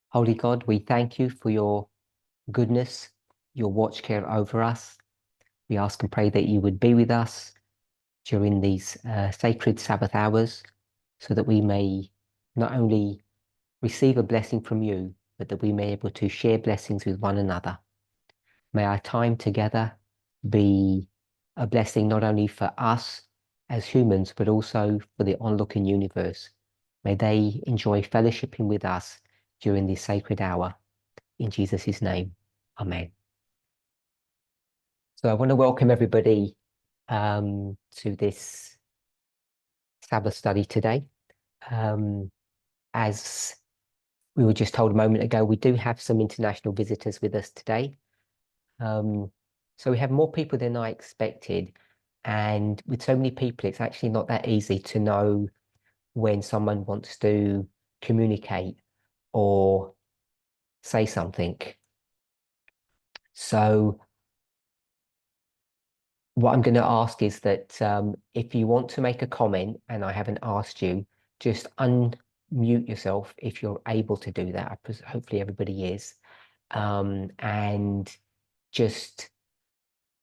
Holy God, we thank you for your goodness, your watch care over us. We ask and pray that you would be with us during these sacred Sabbath hours so that we may not only receive a blessing from you, but that we may be able to share blessings with one another. May our time together be a blessing not only for us as humans, but also for the onlooking universe. May they enjoy fellowshipping with us during this sacred hour. In Jesus' name, amen. So I want to welcome everybody to this Sabbath study today. As we were just told a moment ago, we do have some international visitors with us today. So we have more people than I expected. And with so many people, it's actually not that easy to know when someone wants to communicate or say something. So what I'm going to ask is that if you want to make a comment and I haven't asked you, just unmute yourself if you're able to do that. Hopefully everybody is. And just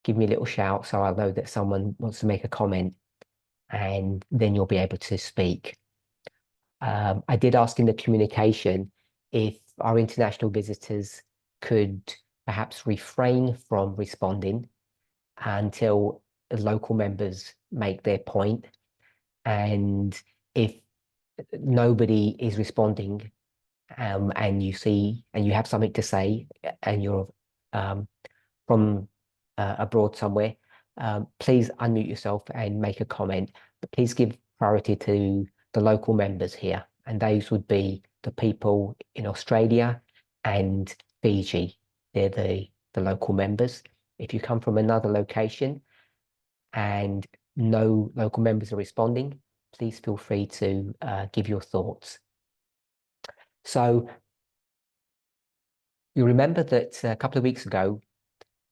give me a little shout so I'll know that someone wants to make a comment, and then you'll be able to speak. I did ask in the communication if our international visitors could perhaps refrain from responding until the local members make their point. And if nobody is responding and you see and you have something to say and you're from abroad somewhere, please unmute yourself and make a comment. But please give priority to the local members here. And those would be the people in Australia and Fiji. They're the local members. If you come from another location and no local members are responding, please feel free to give your thoughts. So you remember that a couple of weeks ago,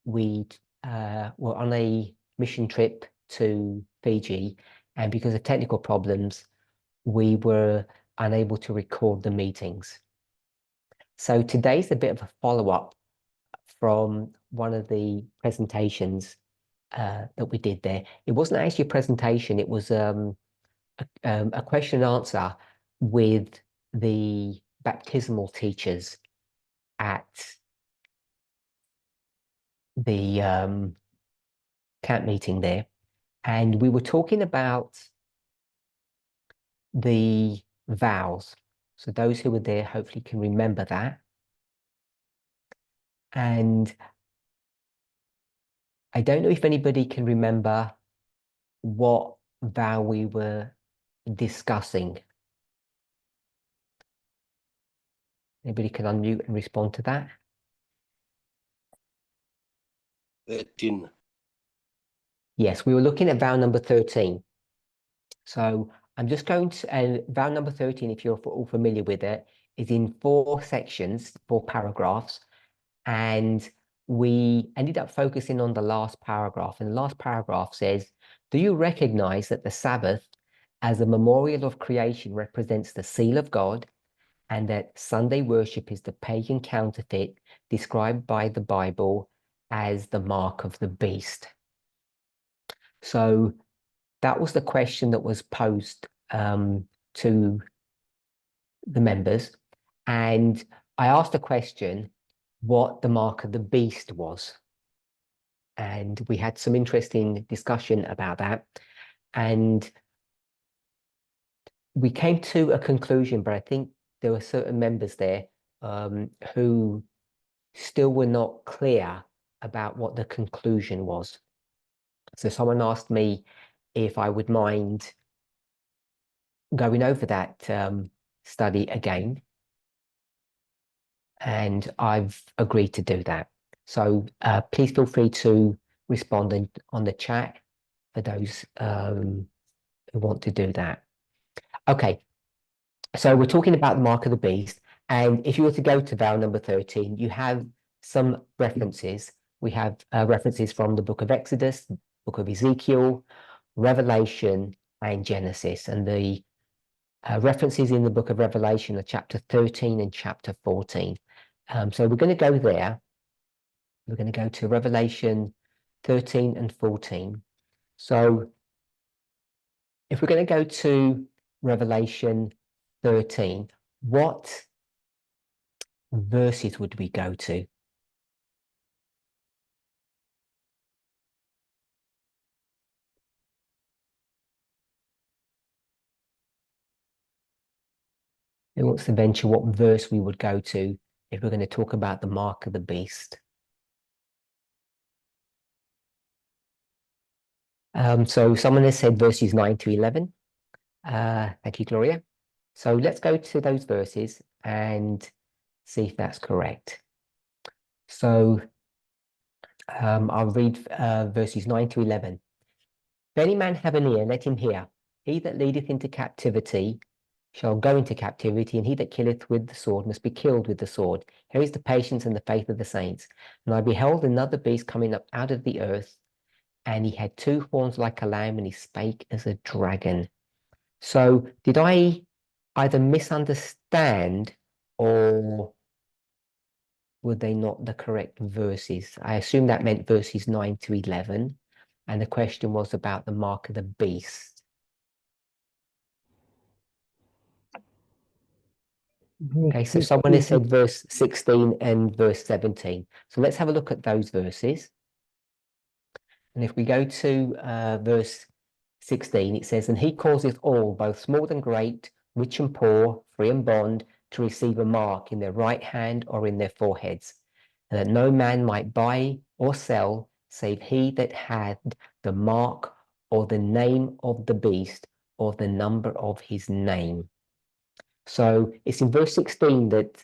we were on a mission trip to Fiji, and because of technical problems, we were unable to record the meetings. So today's a bit of a follow-up from one of the presentations that we did there. It wasn't actually a presentation, it was a question and answer with the baptismal teachers at the camp meeting there. And we were talking about the vows. So those who were there hopefully can remember that. And I don't know if anybody can remember what vow we were discussing. Anybody can unmute and respond to that? 13. Yes, we were looking at vow number 13. So I'm just going to, vow number 13, if you're all familiar with it, is in 4 sections, 4 paragraphs. And we ended up focusing on the last paragraph. And the last paragraph says, do you recognize that the Sabbath as a memorial of creation represents the seal of God, and that Sunday worship is the pagan counterfeit described by the Bible as the mark of the beast? So that was the question that was posed to the members. And I asked the question, what the mark of the beast was. And we had some interesting discussion about that. And we came to a conclusion, but I think there were certain members there who still were not clear about what the conclusion was. So someone asked me if I would mind going over that study again. And I've agreed to do that. So please feel free to respond on the chat for those who want to do that. Okay, so we're talking about the mark of the beast. And if you were to go to vow number 13, you have some references. We have references from the book of Exodus, book of Ezekiel, Revelation, and Genesis. And the references in the book of Revelation are chapter 13 and chapter 14. So we're going to go there. We're going to go to Revelation 13 and 14. So if we're going to go to Revelation 13, what verses would we go to? Who wants to venture what verse we would go to if we're going to talk about the mark of the beast? So someone has said verses 9 to 11. Thank you, Gloria. So let's go to those verses and see if that's correct. So I'll read verses 9 to 11. If any man have an ear, let him hear. He that leadeth into captivity shall go into captivity, and he that killeth with the sword must be killed with the sword. Here is the patience and the faith of the saints. And I beheld another beast coming up out of the earth, and he had two horns like a lamb, and he spake as a dragon. So did I either misunderstand, or were they not the correct verses? I assume that meant verses 9 to 11. And the question was about the mark of the beast. Okay, so someone has said verse 16 and verse 17. So let's have a look at those verses. And if we go to verse 16, it says, and he causeth all, both small and great, rich and poor, free and bond, to receive a mark in their right hand or in their foreheads, and that no man might buy or sell, save he that had the mark or the name of the beast or the number of his name. So it's in verse 16 that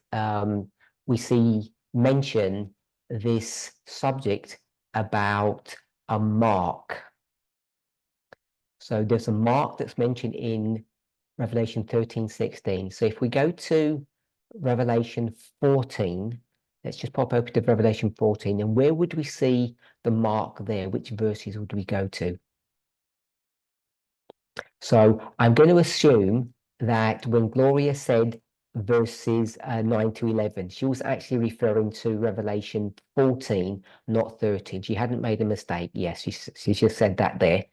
we see mention this subject about a mark. So there's a mark that's mentioned in Revelation 13:16. So if we go to Revelation 14, let's just pop open to Revelation 14, and where would we see the mark there? Which verses would we go to? So I'm going to assume that when Gloria said verses 9 to 11, she was actually referring to Revelation 14, not 13. She hadn't made a mistake. Yes, she just said that there.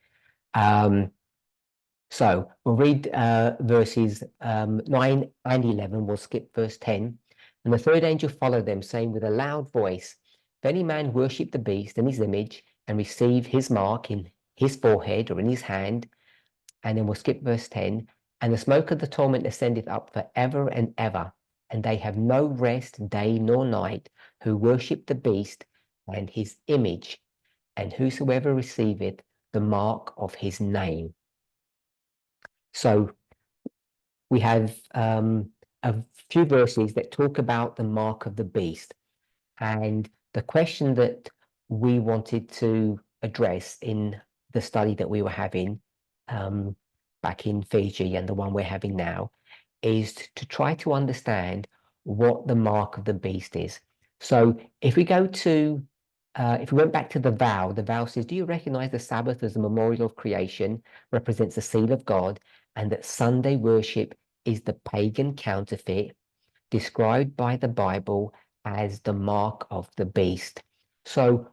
So we'll read verses 9 and 11. We'll skip verse 10. And the third angel followed them, saying with a loud voice, if any man worship the beast and his image and receive his mark in his forehead or in his hand, and then we'll skip verse 10, and the smoke of the torment ascendeth up for ever and ever, and they have no rest day nor night, who worship the beast and his image, and whosoever receiveth the mark of his name. So we have a few verses that talk about the mark of the beast. And the question that we wanted to address in the study that we were having back in Fiji and the one we're having now is to try to understand what the mark of the beast is. So if we go to, if we went back to the vow says, do you recognize the Sabbath as a memorial of creation, represents the seal of God, and that Sunday worship is the pagan counterfeit described by the Bible as the mark of the beast? So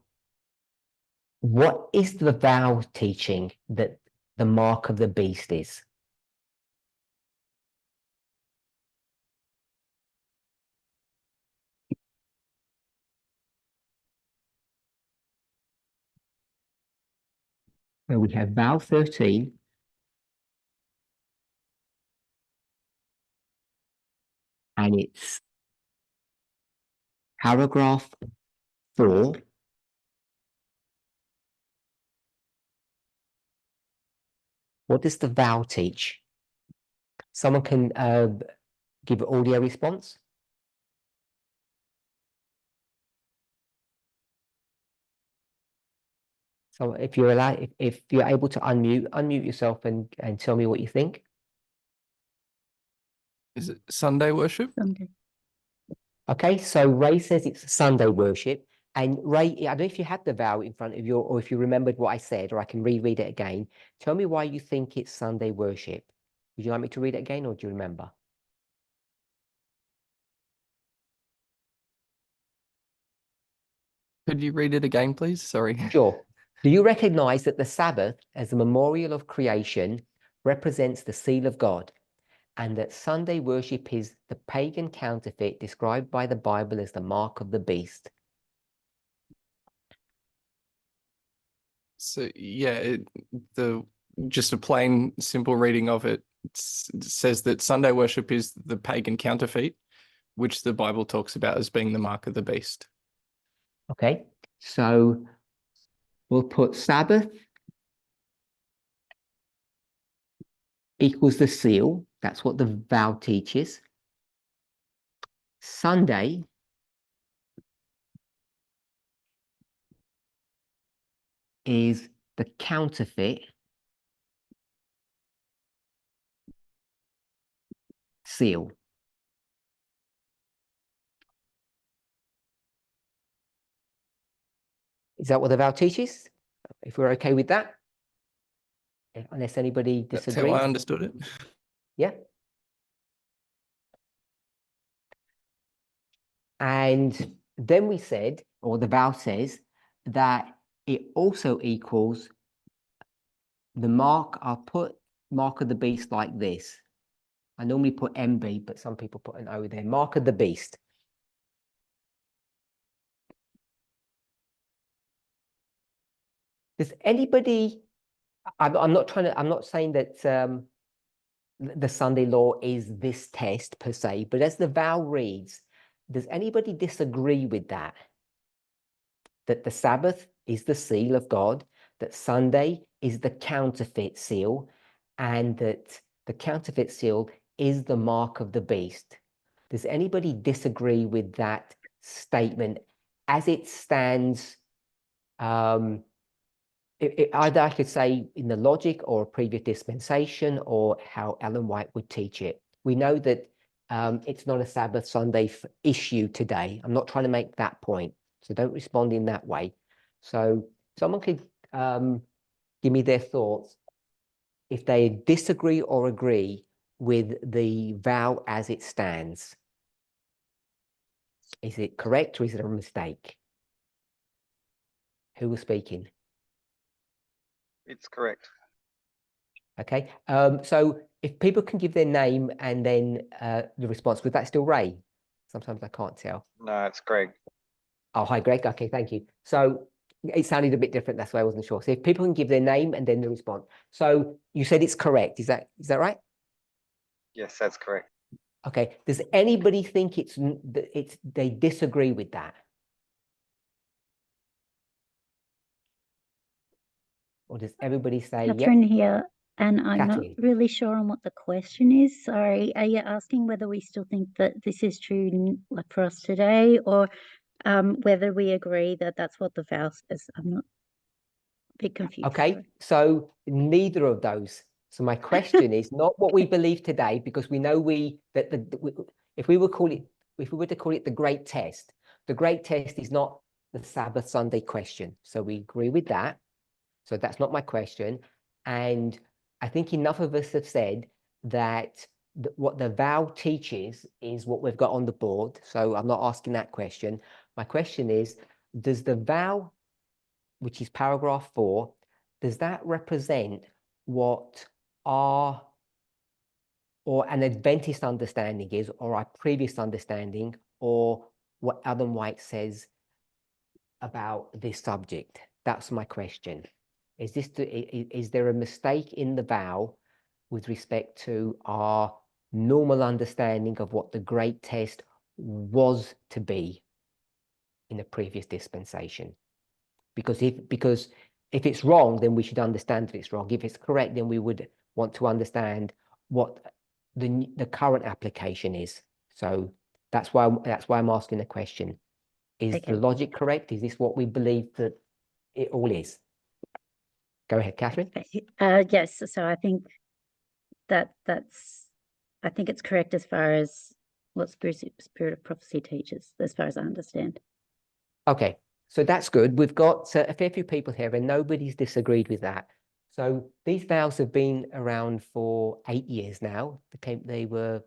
what is the vow teaching that the mark of the beast is? Well, we have vow 13, and it's paragraph 4. What does the vow teach? Someone can give an audio response. So if you're allowed, if you're able to unmute yourself and tell me what you think. Is it Sunday worship? Sunday. Okay, so Ray says it's Sunday worship. And Ray, I don't know if you had the vow in front of you or if you remembered what I said, or I can reread it again. Tell me why you think it's Sunday worship. Would you like me to read it again, or do you remember? Could you read it again, please? Sorry. Sure. Do you recognize that the Sabbath, as a memorial of creation, represents the seal of God, and that Sunday worship is the pagan counterfeit described by the Bible as the mark of the beast? So yeah, just a plain, simple reading of it says that Sunday worship is the pagan counterfeit, which the Bible talks about as being the mark of the beast. Okay, so we'll put Sabbath equals the seal. That's what the vow teaches. Sunday is the counterfeit seal. Is that what the vow teaches? If we're okay with that? Unless anybody disagrees. That's how I understood it. Yeah. And then we said, or the vow says, that it also equals the mark. I'll put mark of the beast like this. I normally put MB, but some people put an O there. Mark of the beast. Does anybody, I'm not saying that the Sunday law is this test per se, but as the vow reads, does anybody disagree with that? That the Sabbath is the seal of God, that Sunday is the counterfeit seal, and that the counterfeit seal is the mark of the beast. Does anybody disagree with that statement as it stands? Either I could say in the logic or a previous dispensation, or how Ellen White would teach it. We know that it's not a Sabbath Sunday issue today. I'm not trying to make that point, so don't respond in that way. So someone could give me their thoughts if they disagree or agree with the vow as it stands. Is it correct or is it a mistake? Who was speaking? It's correct. Okay, so if people can give their name and then the response, was that still Ray? Sometimes I can't tell. No, it's Greg. Oh, hi, Greg. Okay, thank you. So it sounded a bit different. That's why I wasn't sure. So if people can give their name and then the response. So you said it's correct. Is that right? Yes, that's correct. Okay. Does anybody think they disagree with that? Or does everybody say, Catherine yep? here, and I'm Catherine. not really sure on what the question is. Sorry, are you asking whether we still think that this is true, like for us today, or whether we agree that that's what the vow says? I'm not a bit confused. Okay, sorry. so neither of those. So my question is not what we believe today, because we know if we were to call it the great test is not the Sabbath Sunday question. So we agree with that. So that's not my question. And I think enough of us have said that what the vow teaches is what we've got on the board. So I'm not asking that question. My question is, does the vow, which is paragraph 4, does that represent what our or an Adventist understanding is, or our previous understanding, or what Ellen White says about this subject? That's my question. Is there a mistake in the vow with respect to our normal understanding of what the great test was to be in a previous dispensation? Because if it's wrong, then we should understand that it's wrong. If it's correct, then we would want to understand what the current application is. So that's why I'm asking the question. Is the logic correct? Is this what we believe that it all is? Go ahead, Catherine. Yes, so I think I think it's correct as far as what Spirit of Prophecy teaches, as far as I understand. Okay, so that's good. We've got a fair few people here and nobody's disagreed with that. So these vows have been around for 8 years now. They were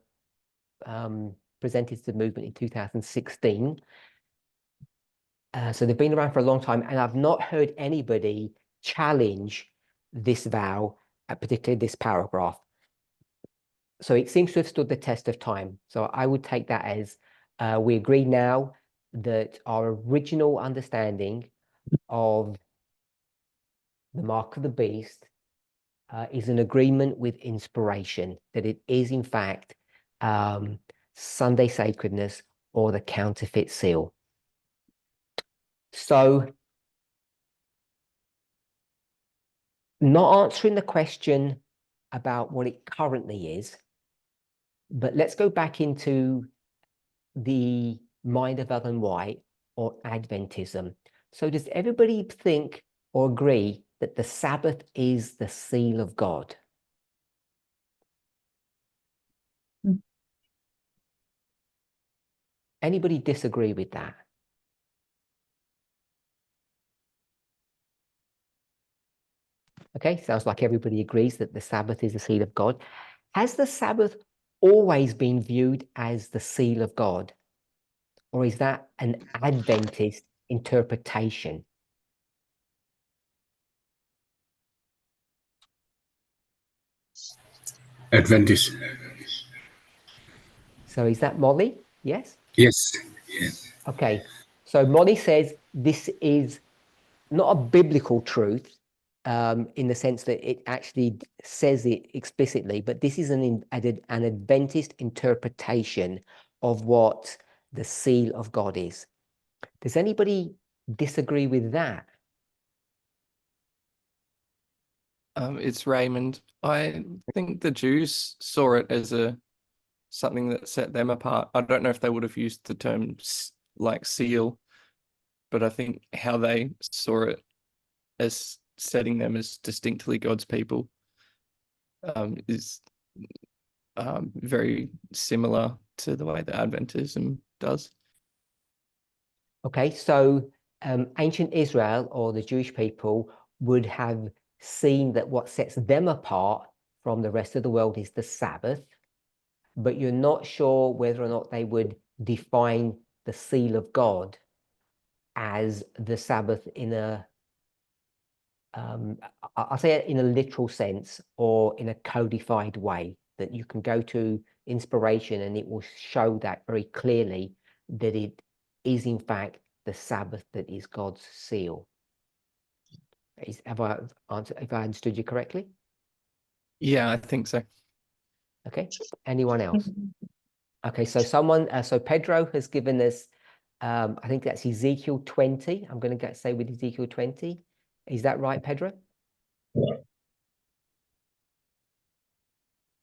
presented to the movement in 2016. So they've been around for a long time, and I've not heard anybody challenge this vow, particularly this paragraph. So it seems to have stood the test of time. So I would take that as we agree now that our original understanding of the mark of the beast is an agreement with inspiration, that it is in fact Sunday sacredness or the counterfeit seal. So not answering the question about what it currently is, but let's go back into the mind of Ellen White or Adventism. So does everybody think or agree that the Sabbath is the seal of God? Anybody disagree with that? Okay, sounds like everybody agrees that the Sabbath is the seal of God. Has the Sabbath always been viewed as the seal of God? Or is that an Adventist interpretation? Adventist. So is that Molly? Yes? Yes. Yes. Okay, so Molly says this is not a biblical truth in the sense that it actually says it explicitly, but this is an Adventist interpretation of what the seal of God is. Does anybody disagree with that? It's Raymond. I think the Jews saw it as something that set them apart. I don't know if they would have used the term like seal, but I think how they saw it as setting them as distinctly God's people is very similar to the way that Adventism does. Okay, so ancient Israel or the Jewish people would have seen that what sets them apart from the rest of the world is the Sabbath, but you're not sure whether or not they would define the seal of God as the Sabbath in a, I'll say it in a literal sense or in a codified way, that you can go to inspiration and it will show that very clearly that it is in fact the Sabbath that is God's seal. Have I understood you correctly? Yeah, I think so. Okay, anyone else? Okay, so someone, so Pedro has given us, I think that's Ezekiel 20. I'm going to say with Ezekiel 20. Is that right, Pedro?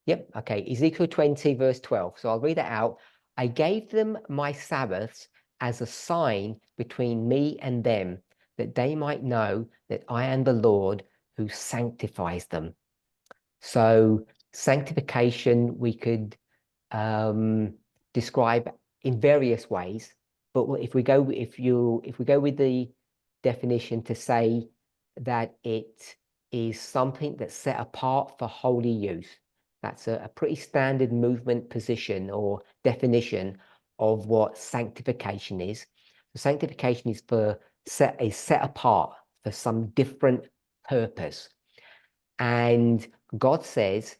Yep, okay, Ezekiel 20, verse 12. So I'll read it out. I gave them my Sabbaths as a sign between me and them, that they might know that I am the Lord who sanctifies them. So sanctification we could describe in various ways, but if we go with the definition to say that it is something that's set apart for holy use, that's a pretty standard movement position or definition of what sanctification is. So sanctification is set apart for some different purpose, and God says,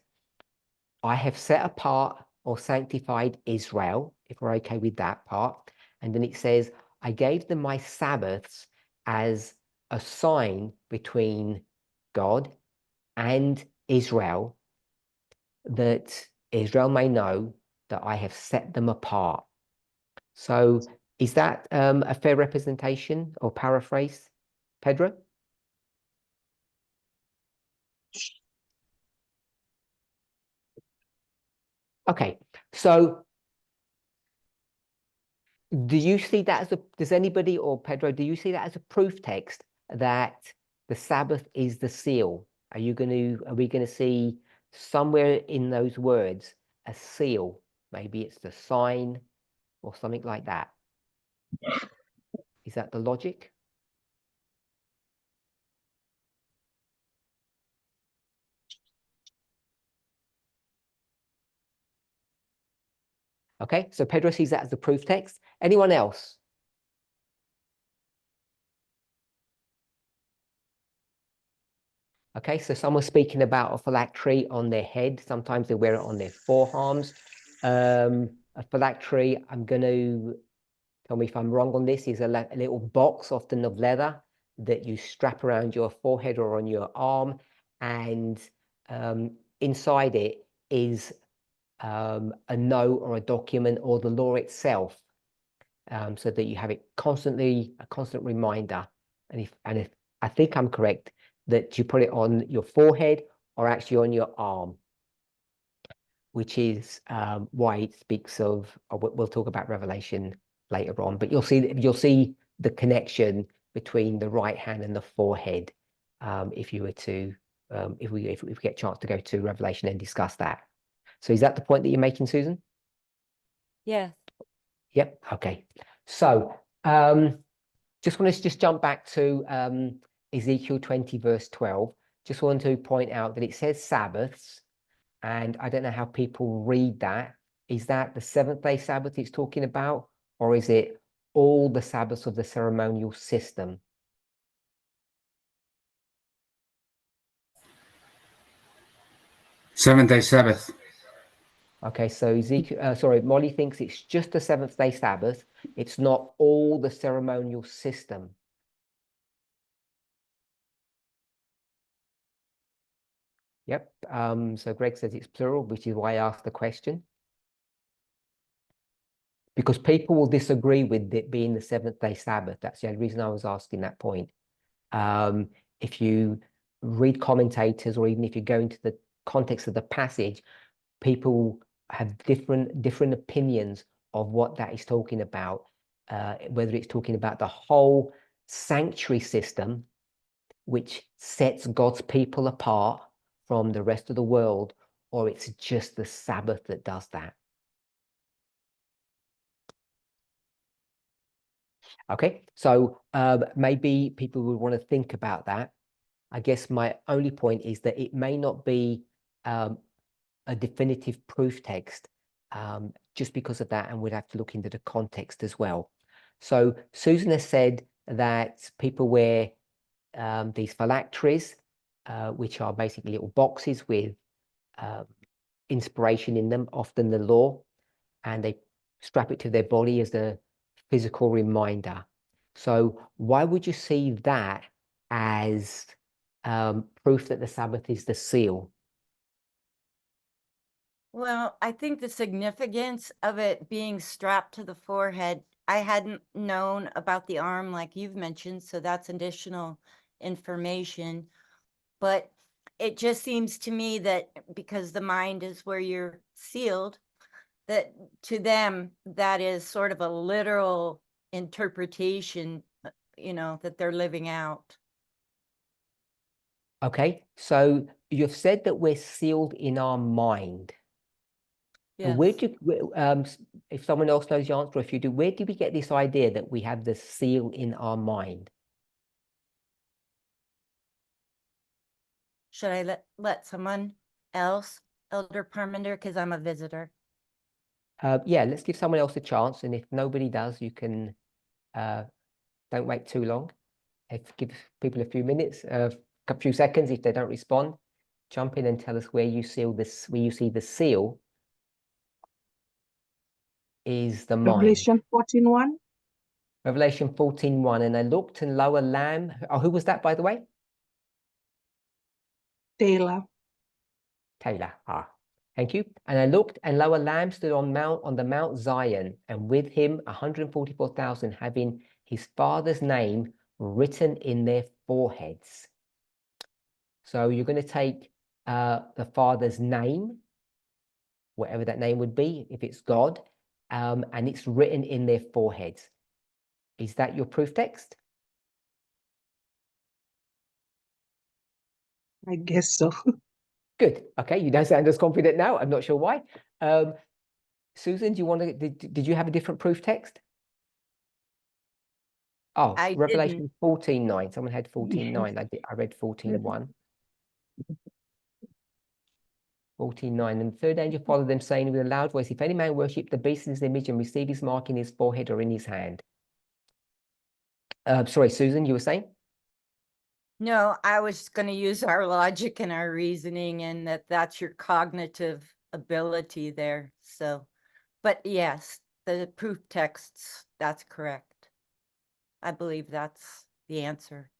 I have set apart or sanctified Israel, if we're okay with that part. And then it says, I gave them my Sabbaths as a sign between God and Israel, that Israel may know that I have set them apart. So is that a fair representation or paraphrase, Pedro? Okay, so do you see that as does anybody or Pedro, do you see that as a proof text that the Sabbath is the seal? Are we going to see somewhere in those words a seal? Maybe it's the sign or something like that. Is that the logic? Okay, so Pedro sees that as the proof text. Anyone else? Okay, so someone's speaking about a phylactery on their head. Sometimes they wear it on their forearms. A phylactery, I'm going to tell me if I'm wrong on this, is a little box, often of leather, that you strap around your forehead or on your arm. And inside it is a note or a document or the law itself, so that you have it constantly, a constant reminder. And if I think I'm correct, that you put it on your forehead or actually on your arm, which is why it speaks of, we'll talk about Revelation later on, but you'll see the connection between the right hand and the forehead, if you were to if we get a chance to go to Revelation and discuss that. So is that the point that you're making, Susan? Yes. Yep. Okay. So just want to jump back to Ezekiel 20 verse 12. Just want to point out that it says Sabbaths, and I don't know how people read that. Is that the seventh-day Sabbath it's talking about, or is it all the Sabbaths of the ceremonial system? Seventh-day Sabbath. Okay, so Molly thinks it's just the seventh-day Sabbath. It's not all the ceremonial system. Yep. So Greg says it's plural, which is why I asked the question. Because people will disagree with it being the seventh-day Sabbath. That's the only reason I was asking that point. If you read commentators, or even if you go into the context of the passage, people have different opinions of what that is talking about, whether it's talking about the whole sanctuary system, which sets God's people apart from the rest of the world, or it's just the Sabbath that does that. Okay, so maybe people would want to think about that. I guess my only point is that it may not be a definitive proof text, just because of that, and we'd have to look into the context as well. So Susan has said that people wear these phylacteries, which are basically little boxes with inspiration in them, often the law, and they strap it to their body as a physical reminder. So why would you see that as proof that the Sabbath is the seal? Well, I think the significance of it being strapped to the forehead, I hadn't known about the arm like you've mentioned, so that's additional information. But it just seems to me that because the mind is where you're sealed, that to them, that is sort of a literal interpretation, that they're living out. Okay, so you've said that we're sealed in our mind. Yes. Where do if someone else knows the answer, or if you do, where do we get this idea that we have the seal in our mind? Should I let someone else, Elder Parminder, because I'm a visitor? Yeah, let's give someone else a chance, and if nobody does, you can don't wait too long. Give people a few minutes, a few seconds. If they don't respond, jump in and tell us where you see the seal is the mind. Revelation 14:1. Revelation 14:1. And I looked, and lo, a lamb. Oh, who was that, by the way? Taylor. Taylor. Thank you. And I looked, and lo, a lamb stood on the Mount Zion, and with him 144,000, having his father's name written in their foreheads. So you're going to take the father's name, whatever that name would be, if it's God, and it's written in their foreheads. Is that your proof text? I guess so. Good. Okay, you don't sound as confident now. I'm not sure why. Susan, do you want to? Did you have a different proof text? Oh, I Revelation 14:9. Someone had 14:9. I read 14:1. 49. And the third angel followed them, saying with a loud voice, if any man worship the beast in his image and receive his mark in his forehead or in his hand. Sorry, Susan, you were saying? No, I was going to use our logic and our reasoning, and that's your cognitive ability there. So, but yes, the proof texts, that's correct. I believe that's the answer.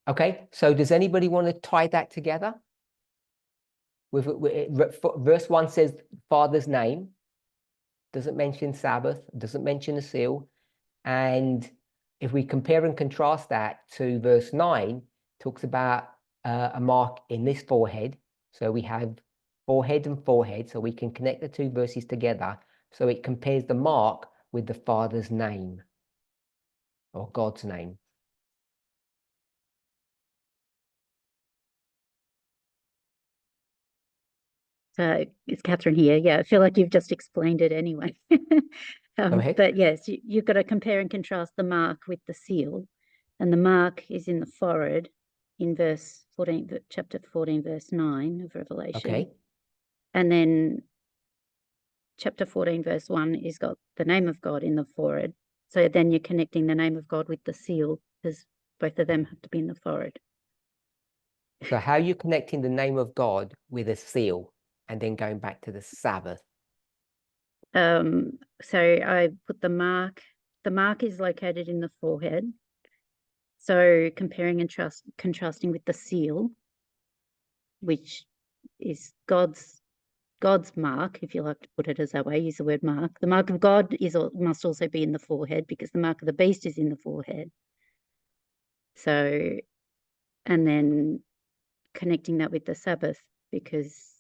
Okay, so does anybody want to tie that together? Verse 1 says Father's name, doesn't mention Sabbath, doesn't mention a seal. And if we compare and contrast that to verse 9, talks about a mark in this forehead. So we have forehead and forehead, so we can connect the two verses together. So it compares the mark with the Father's name or God's name. It's Catherine here. Yeah, I feel like you've just explained it anyway. Go ahead. But yes, you've got to compare and contrast the mark with the seal. And the mark is in the forehead in verse 14, chapter 14, verse 9 of Revelation. Okay. And then chapter 14, verse 1 is got the name of God in the forehead. So then you're connecting the name of God with the seal, because both of them have to be in the forehead. So how are you connecting the name of God with a seal and then going back to the Sabbath? So I put the mark is located in the forehead. So comparing and contrasting with the seal, which is God's mark, if you like to put it as that way, use the word mark. The mark of God must also be in the forehead, because the mark of the beast is in the forehead. So, and then connecting that with the Sabbath, because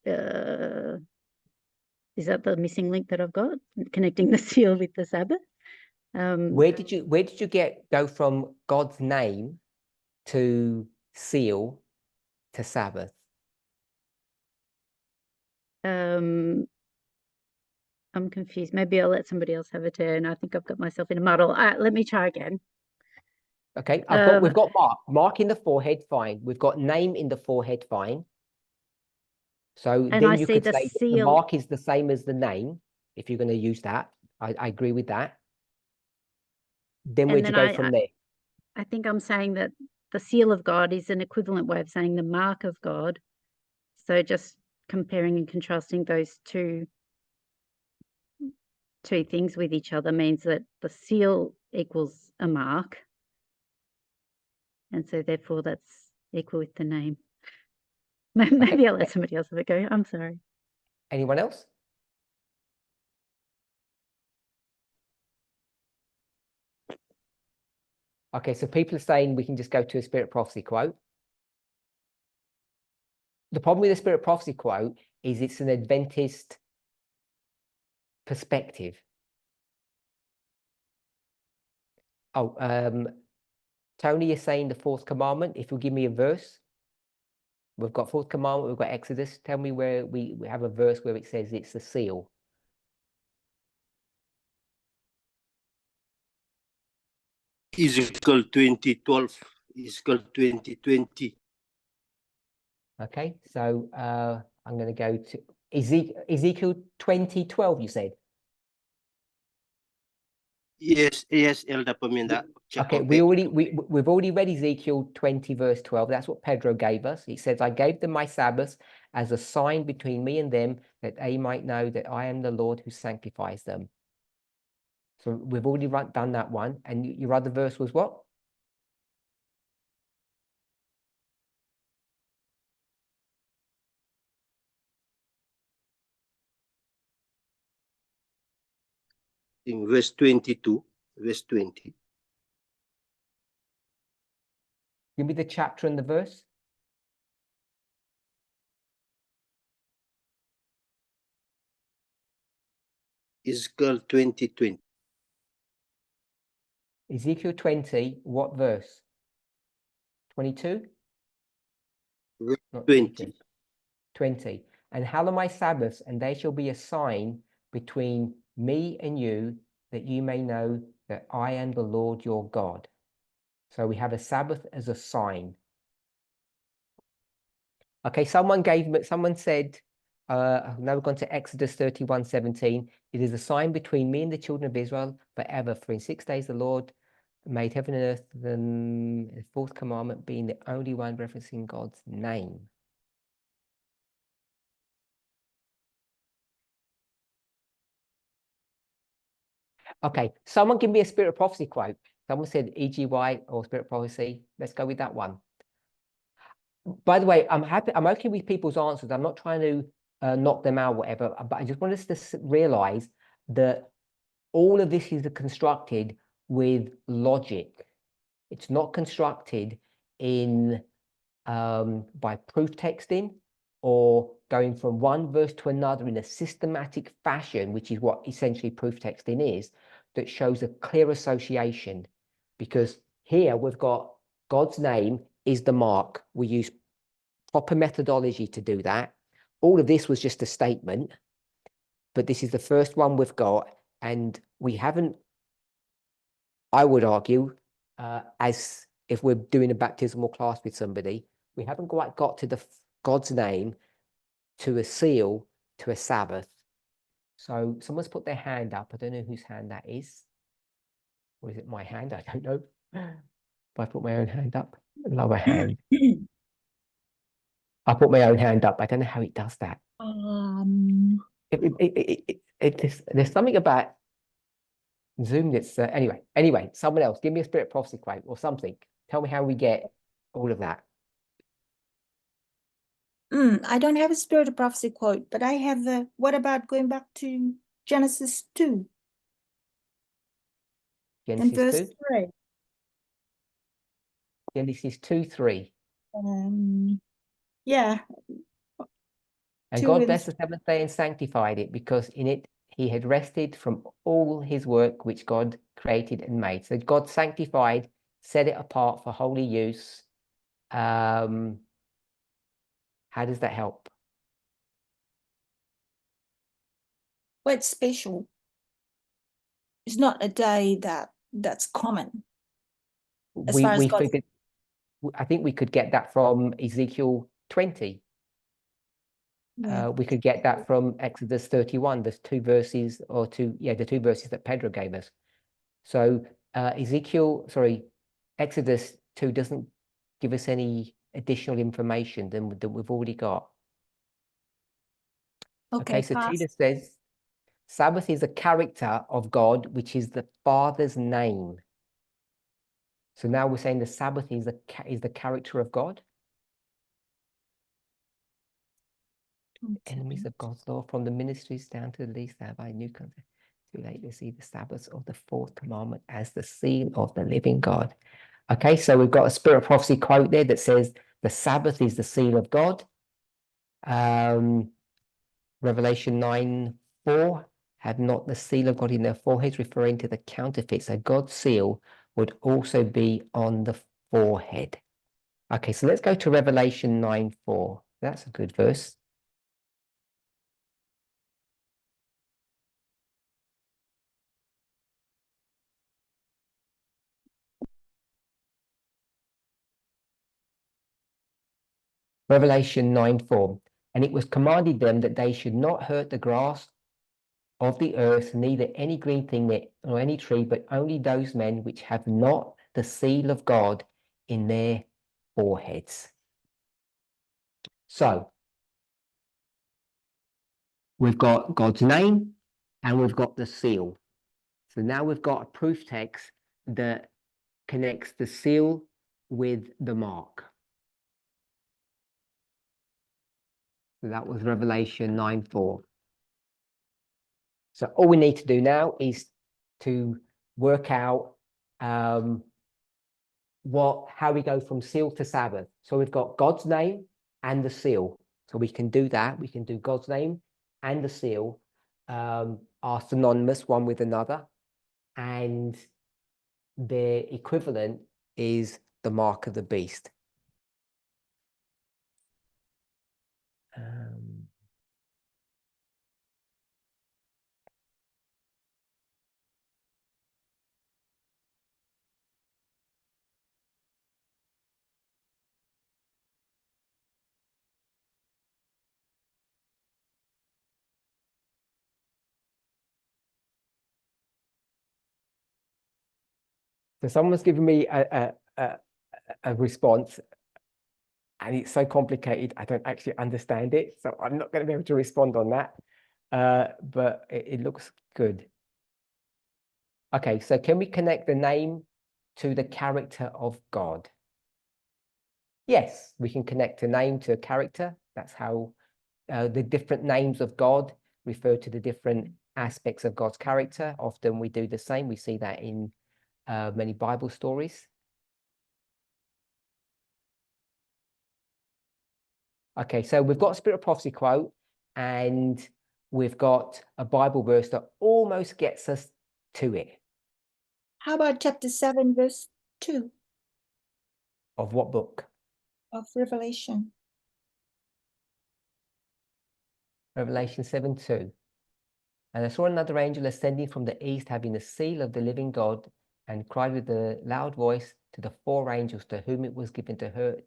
is that the missing link that I've got? Connecting the seal with the Sabbath. Where did you go from God's name to seal to Sabbath? I'm confused. Maybe I'll let somebody else have a turn. I think I've got myself in a muddle. Let me try again. Okay, we've got mark in the forehead, fine. We've got name in the forehead, fine. So and then I you see could the say the seal. mark is the same as the name, if you're going to use that. I agree with that. Then where'd you go from there? I think I'm saying that the seal of God is an equivalent way of saying the mark of God. So just comparing and contrasting those two things with each other means that the seal equals a mark. And so therefore that's equal with the name. Maybe I'll let somebody else have a go. I'm sorry. Anyone else? Okay, so people are saying we can just go to a Spirit Prophecy quote. The problem with the Spirit Prophecy quote is it's an Adventist perspective. Oh, Tony is saying the fourth commandment. If you give me a verse, we've got fourth commandment, we've got Exodus. Tell me where we have a verse where it says it's the seal. Ezekiel 20:12, Ezekiel 20:20. Okay, so I'm going to go to Ezekiel 20:12, you said? Yes, Elder Parminder. Okay, we've already read Ezekiel 20 verse 12. That's what Pedro gave us. He says, I gave them my Sabbaths as a sign between me and them, that they might know that I am the Lord who sanctifies them. So we've already done that one. And your other verse was what? In verse 22, verse 20. Give me the chapter and the verse. Ezekiel 20:20. Ezekiel 20, what verse? 22? Verse Not 20. 20. And hallow my Sabbaths, and they shall be a sign between me and you, that you may know that I am the Lord your God. So we have a Sabbath as a sign. Okay, someone said, now we've gone to Exodus 31:17. It is a sign between me and the children of Israel forever. For in 6 days the Lord made heaven and earth, the fourth commandment being the only one referencing God's name. Okay, someone give me a spirit of prophecy quote. Someone said EGY or spirit of prophecy. Let's go with that one. By the way, I'm okay with people's answers. I'm not trying to knock them out, whatever, but I just want us to realize that all of this is constructed with logic. It's not constructed in by proof texting or going from one verse to another in a systematic fashion, which is what essentially proof texting is, that shows a clear association. Because here we've got God's name is the mark. We use proper methodology to do that. All of this was just a statement, but this is the first one we've got, and we haven't, I would argue, as if we're doing a baptismal class with somebody, we haven't quite got to the God's name, to a seal, to a Sabbath. So someone's put their hand up. I don't know whose hand that is. Or is it my hand? I don't know. If I put my own hand up, lower hand. I put my own hand up. I don't know how it does that. There's something about Zoom that's anyway, someone else give me a spirit prophecy quote or something. Tell me how we get all of that. I don't have a spirit of prophecy quote, but I have the, what about going back to Genesis 2 and Genesis verse 2. 3? Genesis 2:3. Yeah. And 2 God and blessed the seventh day and sanctified it, because in it he had rested from all his work which God created and made. So God sanctified, set it apart for holy use. How does that help? Well, it's special. It's not a day that's common. As far as God, figured, I think we could get that from Ezekiel 20. yeah. We could get that from Exodus 31. There's two verses, or the two verses that Pedro gave us. So Exodus 2 doesn't give us any additional information than we've already got. Okay, so pass. Tina says, Sabbath is a character of God, which is the Father's name. So now we're saying the Sabbath is the character of God. Enemies of God's law, from the ministries down to the least, have I new concept. Too late to see the Sabbath of the fourth commandment as the seal of the living God. Okay, so we've got a spirit of prophecy quote there that says the Sabbath is the seal of God. Revelation 9:4, had not the seal of God in their foreheads, referring to the counterfeit. So God's seal would also be on the forehead. Okay, so let's go to Revelation 9:4. That's a good verse. Revelation 9:4. And it was commanded them that they should not hurt the grass of the earth, neither any green thing nor any tree, but only those men which have not the seal of God in their foreheads. So we've got God's name and we've got the seal. So now we've got a proof text that connects the seal with the mark. So that was Revelation 9:4. So all we need to do now is to work out how we go from seal to Sabbath. So we've got God's name and the seal. So we can do that. We can do God's name and the seal are synonymous one with another, and their equivalent is the mark of the beast. So someone's given me a response, and it's so complicated, I don't actually understand it. So I'm not going to be able to respond on that. But it looks good. Okay, so can we connect the name to the character of God? Yes, we can connect a name to a character. That's how the different names of God refer to the different aspects of God's character. Often we do the same. We see that in many Bible stories. Okay, so we've got a Spirit of Prophecy quote, and we've got a Bible verse that almost gets us to it. How about chapter 7, verse 2 Of what book? of Revelation? Revelation 7:2. And I saw another angel ascending from the east, having the seal of the living God, and cried with a loud voice to the four angels to whom it was given to hurt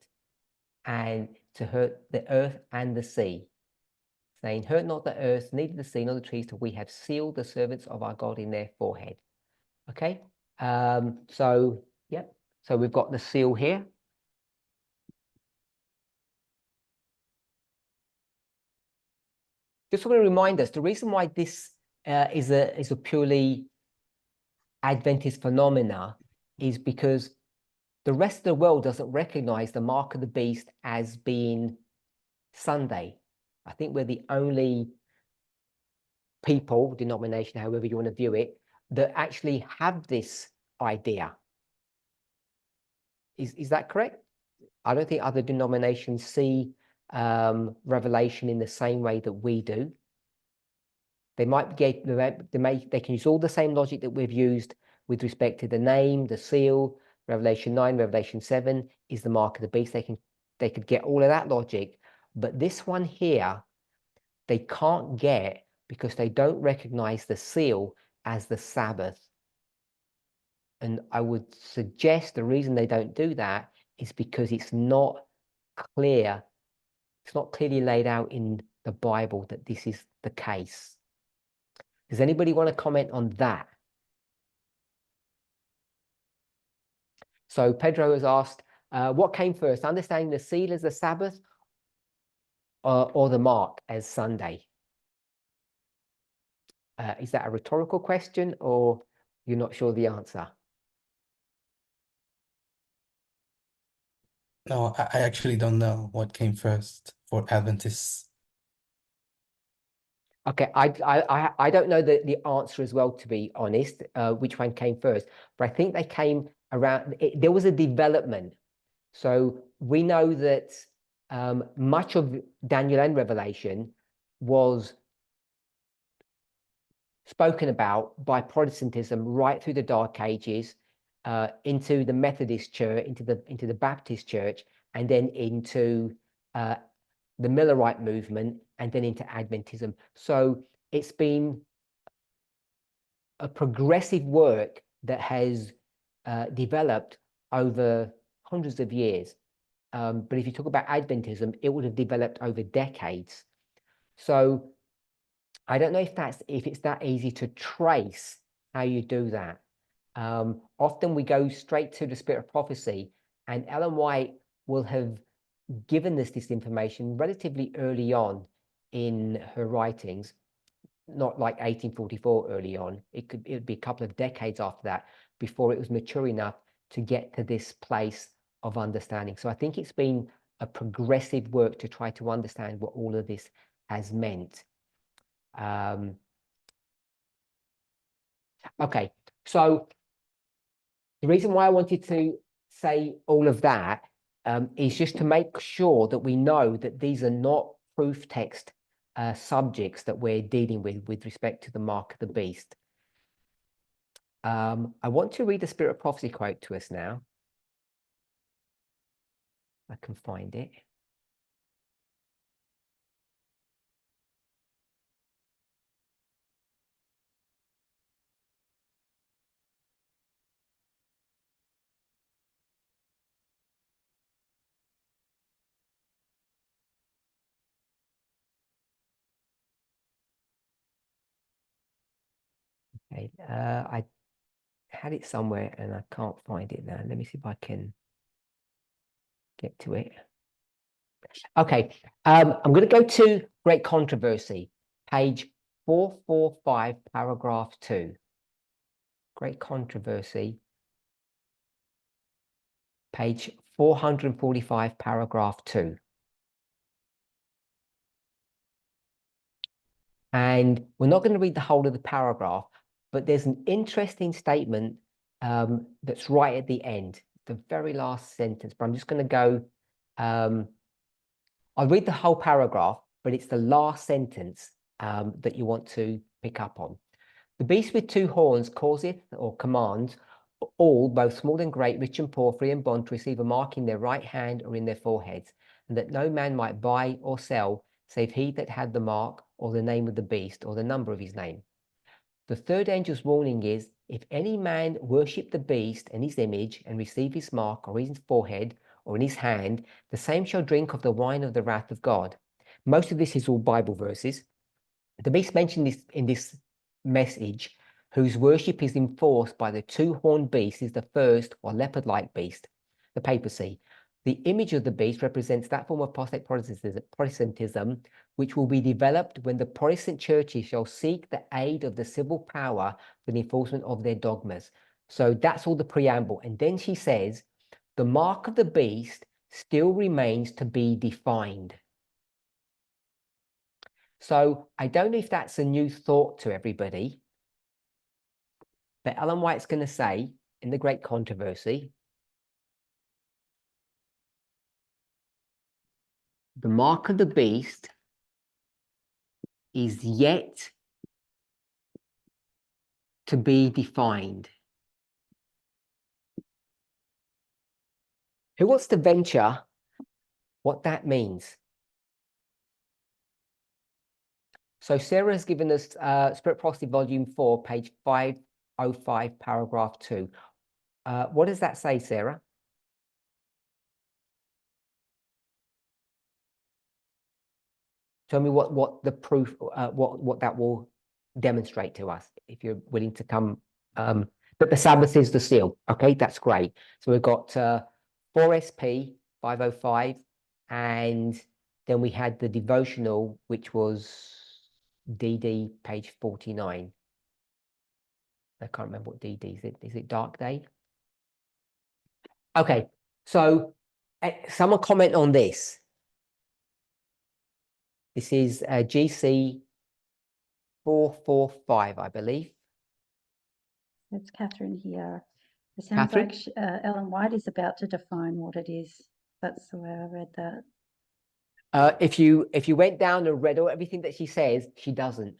the earth and the sea, saying, hurt not the earth, neither the sea, nor the trees, till we have sealed the servants of our God in their forehead. Okay, so we've got the seal here. Just want to remind us, the reason why this is a purely Adventist phenomena is because the rest of the world doesn't recognize the mark of the beast as being Sunday. I think we're the only people, denomination, however you want to view it, that actually have this idea. Is that correct? I don't think other denominations see Revelation in the same way that we do. They might get they can use all the same logic that we've used with respect to the name, the seal. Revelation 9, Revelation 7 is the mark of the beast. They could get all of that logic, but this one here they can't get because they don't recognize the seal as the Sabbath. And I would suggest the reason they don't do that is because it's not clear. It's not clearly laid out in the Bible that this is the case. Does anybody want to comment on that? So Pedro has asked, what came first, understanding the seal as the Sabbath or the mark as Sunday? Is that a rhetorical question or you're not sure the answer? No, I actually don't know what came first for Adventists. Okay, I don't know the answer as well, to be honest, which one came first, but I think they came around, there was a development. So we know that much of Daniel and Revelation was spoken about by Protestantism right through the Dark Ages, into the Methodist Church, into the Baptist Church, and then into the Millerite movement, and then into Adventism. So it's been a progressive work that has developed over hundreds of years. But if you talk about Adventism, it would have developed over decades. So I don't know if it's that easy to trace how you do that. Often we go straight to the Spirit of Prophecy, and Ellen White will have given us this information relatively early on in her writings, not like 1844 early on. It would be a couple of decades after that before it was mature enough to get to this place of understanding. So I think it's been a progressive work to try to understand what all of this has meant. Okay, so the reason why I wanted to say all of that is just to make sure that we know that these are not proof text subjects that we're dealing with respect to the mark of the beast. I want to read the Spirit of Prophecy quote to us now. I can find it. Okay, had it somewhere and I can't find it now. Let me see if I can get to it. Okay, I'm going to go to Great Controversy, page 445, paragraph 2. Great Controversy, page 445, paragraph 2. And we're not going to read the whole of the paragraph, but there's an interesting statement that's right at the end, the very last sentence. But I'm just going to go, I'll read the whole paragraph, but it's the last sentence that you want to pick up on. The beast with two horns causeth or commands all, both small and great, rich and poor, free and bond, to receive a mark in their right hand or in their foreheads, and that no man might buy or sell, save he that had the mark, or the name of the beast, or the number of his name. The third angel's warning is, if any man worship the beast and his image, and receive his mark, or in his forehead, or in his hand, the same shall drink of the wine of the wrath of God. Most of this is all Bible verses. The beast mentioned this in this message, whose worship is enforced by the two-horned beast, is the first or leopard-like beast, the papacy. The image of the beast represents that form of apostate Protestantism which will be developed when the Protestant churches shall seek the aid of the civil power for the enforcement of their dogmas. So that's all the preamble. And then she says, the mark of the beast still remains to be defined. So I don't know if that's a new thought to everybody, but Ellen White's going to say in the Great Controversy, the mark of the beast is yet to be defined. Who wants to venture what that means? So Sarah has given us Spirit Prophecy Volume 4, page 505, paragraph 2. What does that say, Sarah? Tell me what the proof, what that will demonstrate to us, if you're willing to come. But the Sabbath is the seal. Okay, that's great. So we've got 4SP 505, and then we had the devotional, which was DD page 49. I can't remember what DD is. Is it Dark Day? Okay, so someone comment on this. This is GC 445, I believe. It's Catherine here. It sounds Catherine? like Ellen White is about to define what it is. That's the way I read that. If you went down and read everything that she says, she doesn't.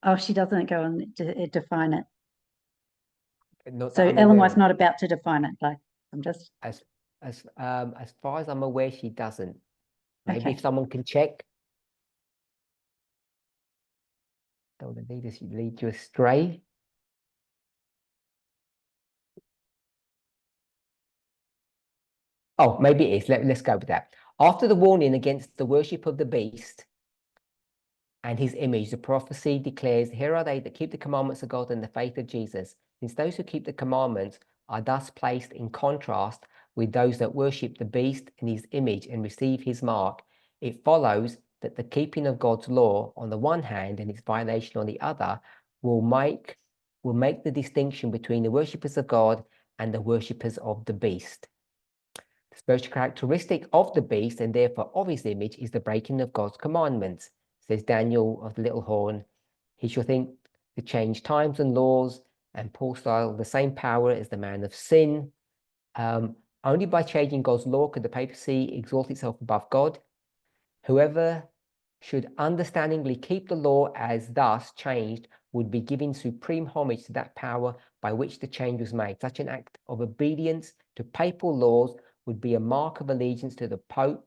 Oh, she doesn't go on to define it. Not So that I'm Ellen aware White's of. not about to define it. Like, I'm just As far as I'm aware, she doesn't. Maybe okay. if someone can check. Don't want to lead you astray. Oh, maybe it is. Let's go with that. After the warning against the worship of the beast and his image, the prophecy declares, here are they that keep the commandments of God and the faith of Jesus. Since those who keep the commandments are thus placed in contrast with those that worship the beast and his image and receive his mark, it follows that the keeping of God's law on the one hand and its violation on the other will make the distinction between the worshippers of God and the worshippers of the beast. The spiritual characteristic of the beast, and therefore of his image, is the breaking of God's commandments. Says Daniel of the little horn, he shall think to change times and laws, and Paul style the same power as the man of sin. Only by changing God's law could the papacy exalt itself above God. Whoever should understandingly keep the law as thus changed would be giving supreme homage to that power by which the change was made. Such an act of obedience to papal laws would be a mark of allegiance to the Pope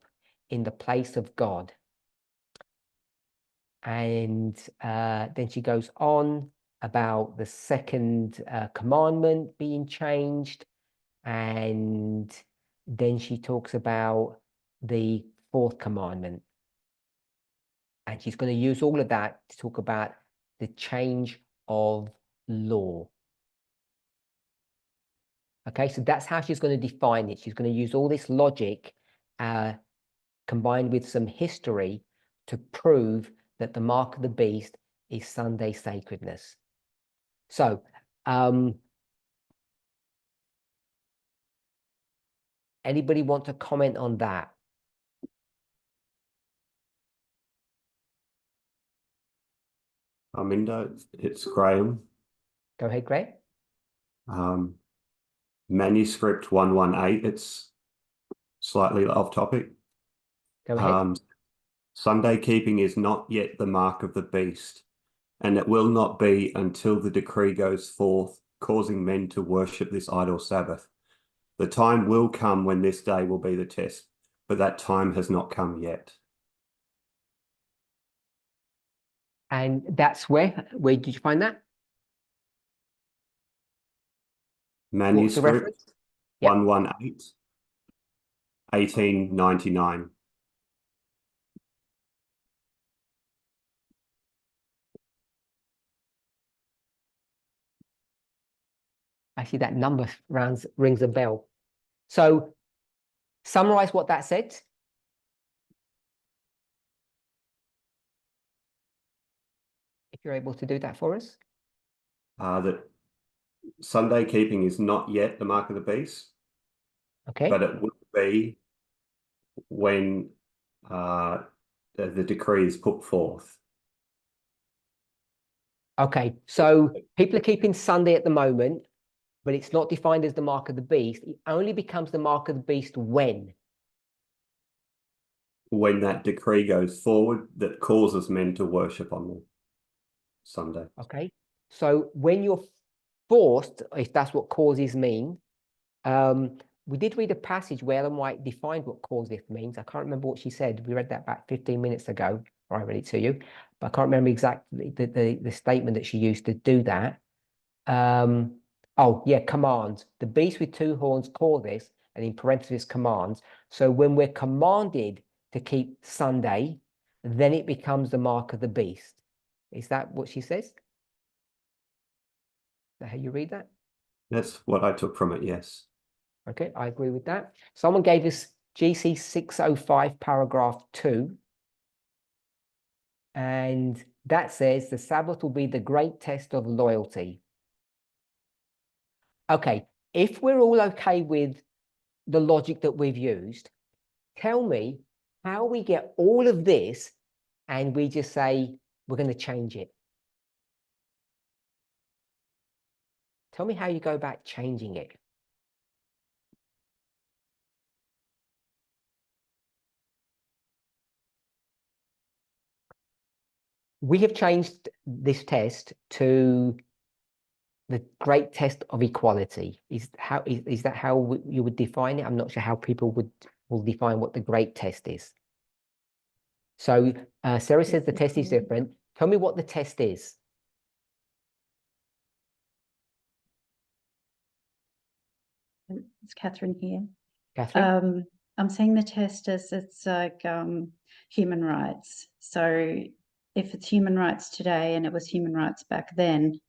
in the place of God. And then she goes on about the second commandment being changed. And then she talks about the fourth commandment. And she's going to use all of that to talk about the change of law. Okay, so that's how she's going to define it. She's going to use all this logic combined with some history to prove that the mark of the beast is Sunday sacredness. So, anybody want to comment on that? Parminder, it's Graham. Go ahead, Greg. Manuscript 118, it's slightly off topic. Go ahead. Sunday keeping is not yet the mark of the beast, and it will not be until the decree goes forth, causing men to worship this idol Sabbath. The time will come when this day will be the test, but that time has not come yet. And that's where did you find that? Manuscript Yep. 118, 1899. Actually, that number rings a bell. So, summarize what that said. If you're able to do that for us. That Sunday keeping is not yet the mark of the beast, Okay. but it will be when the decree is put forth. Okay, so people are keeping Sunday at the moment, but it's not defined as the mark of the beast. It only becomes the mark of the beast when? When that decree goes forward that causes men to worship on the Sunday. Okay, so when you're forced, if that's what causes mean, we did read a passage where Ellen White defined what causeth means. I can't remember what she said. We read that about 15 minutes ago, or I read it to you, but I can't remember exactly the statement that she used to do that. Oh, yeah, commands. The beast with two horns call this, and in parentheses, commands. So when we're commanded to keep Sunday, then it becomes the mark of the beast. Is that what she says? Is that how you read that? That's what I took from it, yes. Okay, I agree with that. Someone gave us GC 605 paragraph 2. And that says the Sabbath will be the great test of loyalty. Okay, if we're all okay with the logic that we've used, tell me how we get all of this and we just say we're going to change it. Tell me how you go about changing it. We have changed this test to the great test of equality. Is that how you would define it? I'm not sure how people will define what the great test is. So Sarah says the test is different. Tell me what the test is. It's Catherine here. Catherine? I'm saying the test is it's like human rights. So if it's human rights today and it was human rights back then,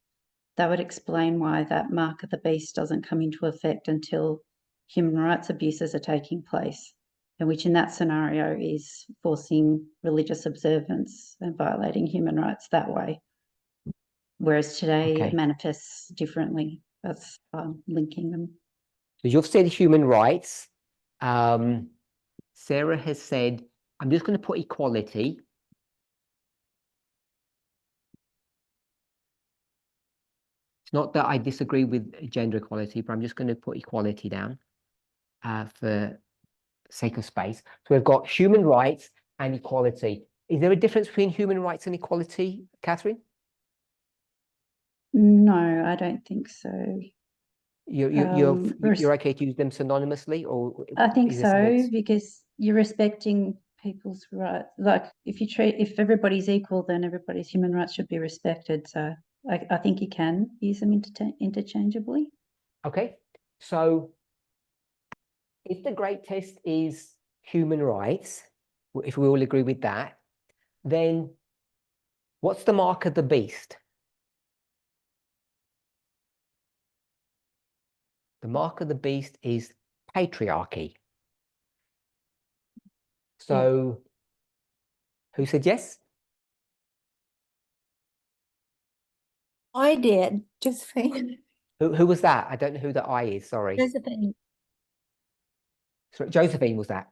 that would explain why that mark of the beast doesn't come into effect until human rights abuses are taking place, and which in that scenario is forcing religious observance and violating human rights that way. Whereas today it manifests differently. That's linking them. So you've said human rights. Sarah has said, I'm just going to put equality. It's not that I disagree with gender equality, but I'm just going to put equality down for sake of space. So we've got human rights and equality. Is there a difference between human rights and equality, Catherine? No, I don't think so. You're okay to use them synonymously, or I think so, because you're respecting people's rights. Like if everybody's equal, then everybody's human rights should be respected. So I think you can use them interchangeably. Okay, so if the great test is human rights, if we all agree with that, then what's the mark of the beast? The mark of the beast is patriarchy. So, who said yes? I did, Josephine. Who was that? I don't know who the I is. Sorry. Josephine. Sorry, Josephine was that?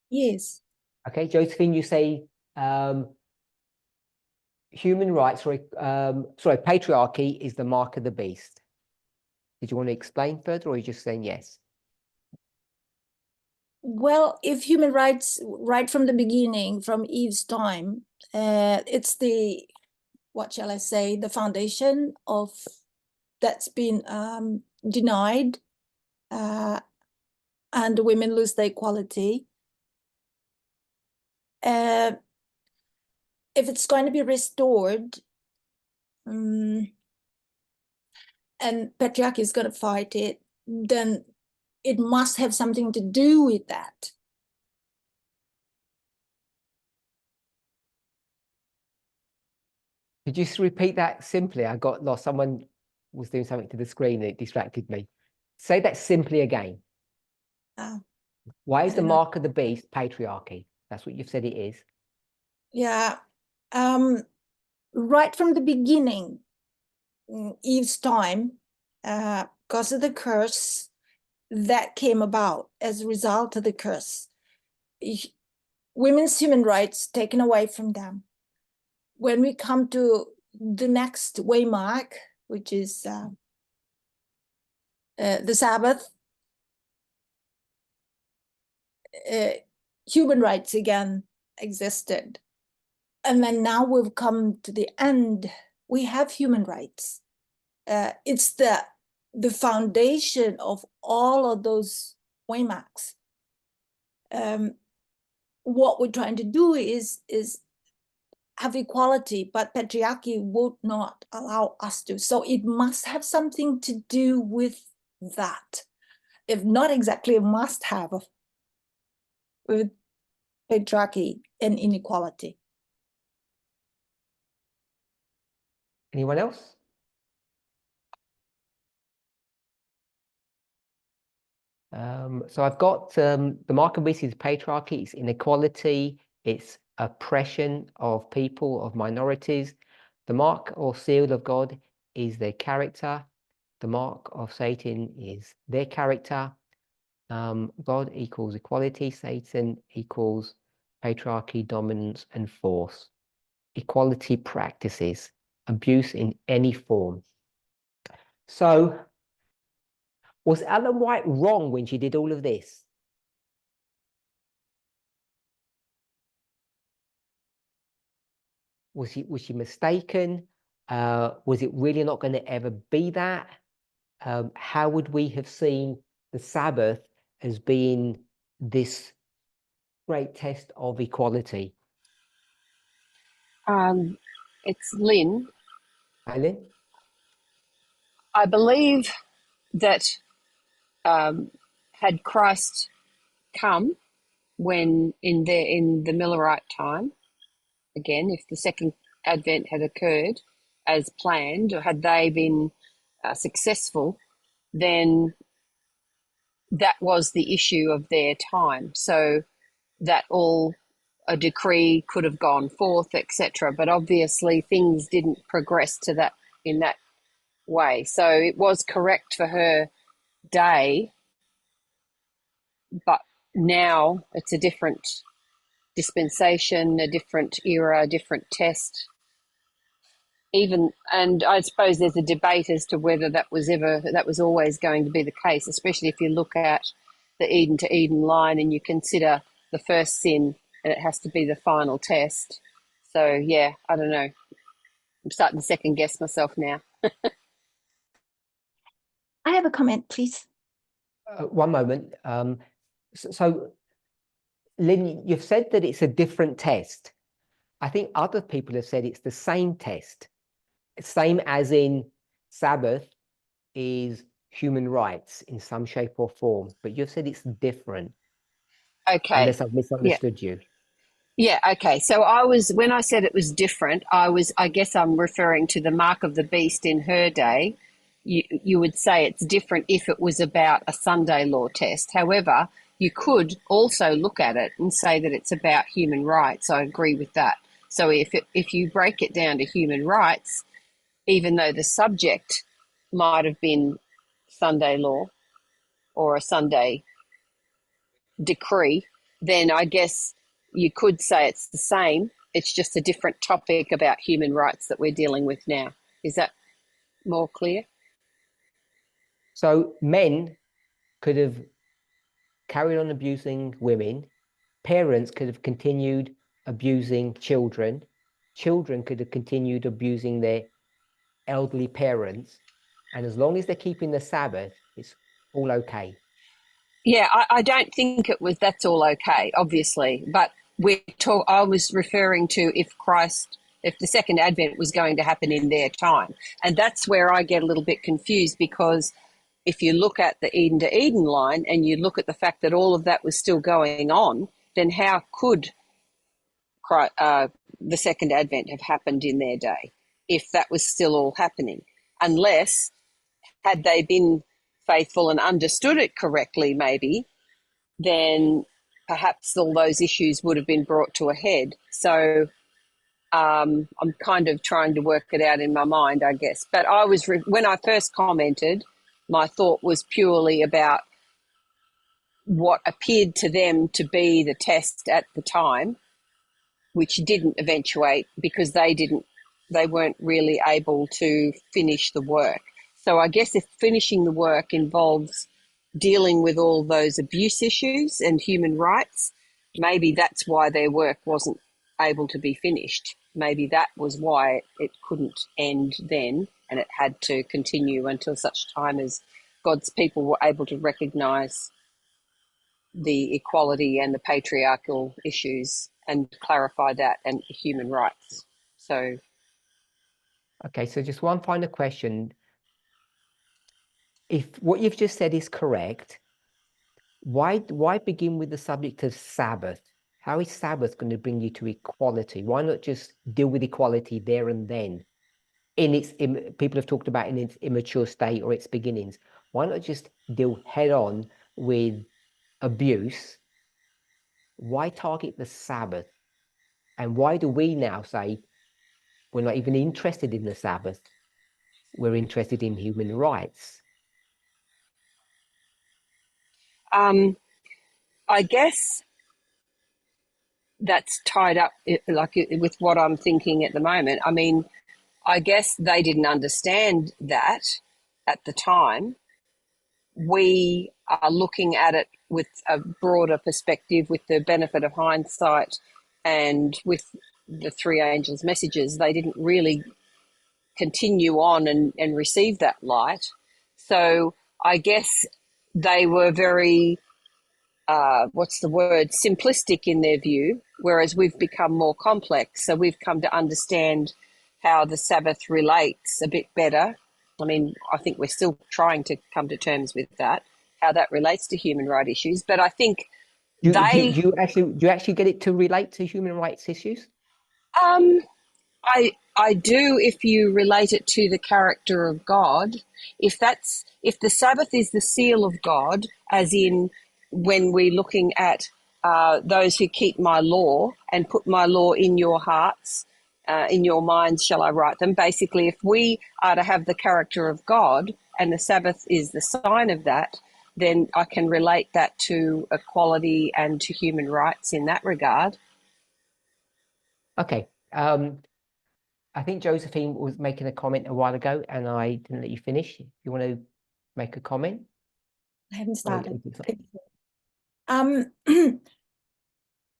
Yes. Okay, Josephine, you say human rights. Sorry, patriarchy is the mark of the beast. Did you want to explain further, or are you just saying yes? Well, if human rights, right from the beginning, from Eve's time, it's the, what shall I say, the foundation of that's been denied, and women lose their equality. If it's going to be restored, and patriarchy is going to fight it, then it must have something to do with that. Could you just repeat that simply? I got lost. Someone was doing something to the screen and it distracted me. Say that simply again. Why is the mark of the beast patriarchy? That's what you've said it is. Yeah. Right from the beginning, Eve's time, because of the curse that came about as a result of the curse, women's human rights taken away from them. When we come to the next waymark, which is the Sabbath, human rights again existed. And then now we've come to the end, we have human rights. It's the foundation of all of those waymarks. What we're trying to do is have equality, but patriarchy would not allow us to. So it must have something to do with that. If not exactly a must have with patriarchy and inequality. Anyone else? So I've got the mark of the beast is patriarchy, it's inequality, it's oppression of people, of minorities. The mark or seal of God is their character. The mark of Satan is their character. God equals equality, Satan equals patriarchy, dominance, and force. Equality practices, abuse in any form. So, was Ellen White wrong when she did all of this? Was she mistaken? Was it really not going to ever be that? How would we have seen the Sabbath as being this great test of equality? It's Lynn. Hi, Lynn? I believe that had Christ come when in the Millerite time, again, if the second advent had occurred as planned, or had they been successful, then that was the issue of their time. So that a decree could have gone forth, etc. But obviously things didn't progress to that in that way. So it was correct for her day, but now it's a different dispensation, a different era, a different test. And I suppose there's a debate as to whether that was always going to be the case, especially if you look at the Eden to Eden line and you consider the first sin and it has to be the final test. So yeah, I don't know. I'm starting to second guess myself now. I have a comment, please. One moment. So, Lynn, you've said that it's a different test. I think other people have said it's the same test. Same as in Sabbath is human rights in some shape or form, but you've said it's different. Okay. Unless I've misunderstood you. Yeah, okay. So when I said it was different, I guess I'm referring to the mark of the beast in her day you would say it's different if it was about a Sunday law test. However, you could also look at it and say that it's about human rights. I agree with that. So if you break it down to human rights, even though the subject might have been Sunday law or a Sunday decree, then I guess you could say it's the same. It's just a different topic about human rights that we're dealing with now. Is that more clear? So men could have carried on abusing women. Parents could have continued abusing children. Children could have continued abusing their elderly parents. And as long as they're keeping the Sabbath, it's all okay. Yeah, I don't think that's all okay, obviously. But I was referring to if the second advent was going to happen in their time. And that's where I get a little bit confused, because if you look at the Eden to Eden line and you look at the fact that all of that was still going on, then how could the second advent have happened in their day if that was still all happening? Unless, had they been faithful and understood it correctly, maybe, then perhaps all those issues would have been brought to a head. So I'm kind of trying to work it out in my mind, I guess. But when I first commented, my thought was purely about what appeared to them to be the test at the time, which didn't eventuate because they weren't really able to finish the work. So I guess if finishing the work involves dealing with all those abuse issues and human rights, maybe that's why their work wasn't able to be finished. Maybe that was why it couldn't end then, and it had to continue until such time as God's people were able to recognise the equality and the patriarchal issues and clarify that, and human rights. So, Okay, so just one final question. If what you've just said is correct, why begin with the subject of Sabbath? How is Sabbath going to bring you to equality? Why not just deal with equality there and then? People have talked about in its immature state or its beginnings. Why not just deal head on with abuse? Why target the Sabbath? And why do we now say we're not even interested in the Sabbath? We're interested in human rights. I guess that's tied up with what I'm thinking at the moment. I mean, I guess they didn't understand that at the time. We are looking at it with a broader perspective, with the benefit of hindsight, and with the three angels' messages. They didn't really continue on and receive that light. So I guess they were very, simplistic in their view, whereas we've become more complex. So we've come to understand how the Sabbath relates a bit better. I mean, I think we're still trying to come to terms with that, how that relates to human rights issues. But I think do you actually get it to relate to human rights issues? I do, if you relate it to the character of God. If the Sabbath is the seal of God, as in when we're looking at those who keep my law and put my law in your hearts, in your minds shall I write them. Basically, if we are to have the character of God and the Sabbath is the sign of that, then I can relate that to equality and to human rights in that regard. Okay. I think Josephine was making a comment a while ago and I didn't let you finish. If you want to make a comment? I haven't started. Oh,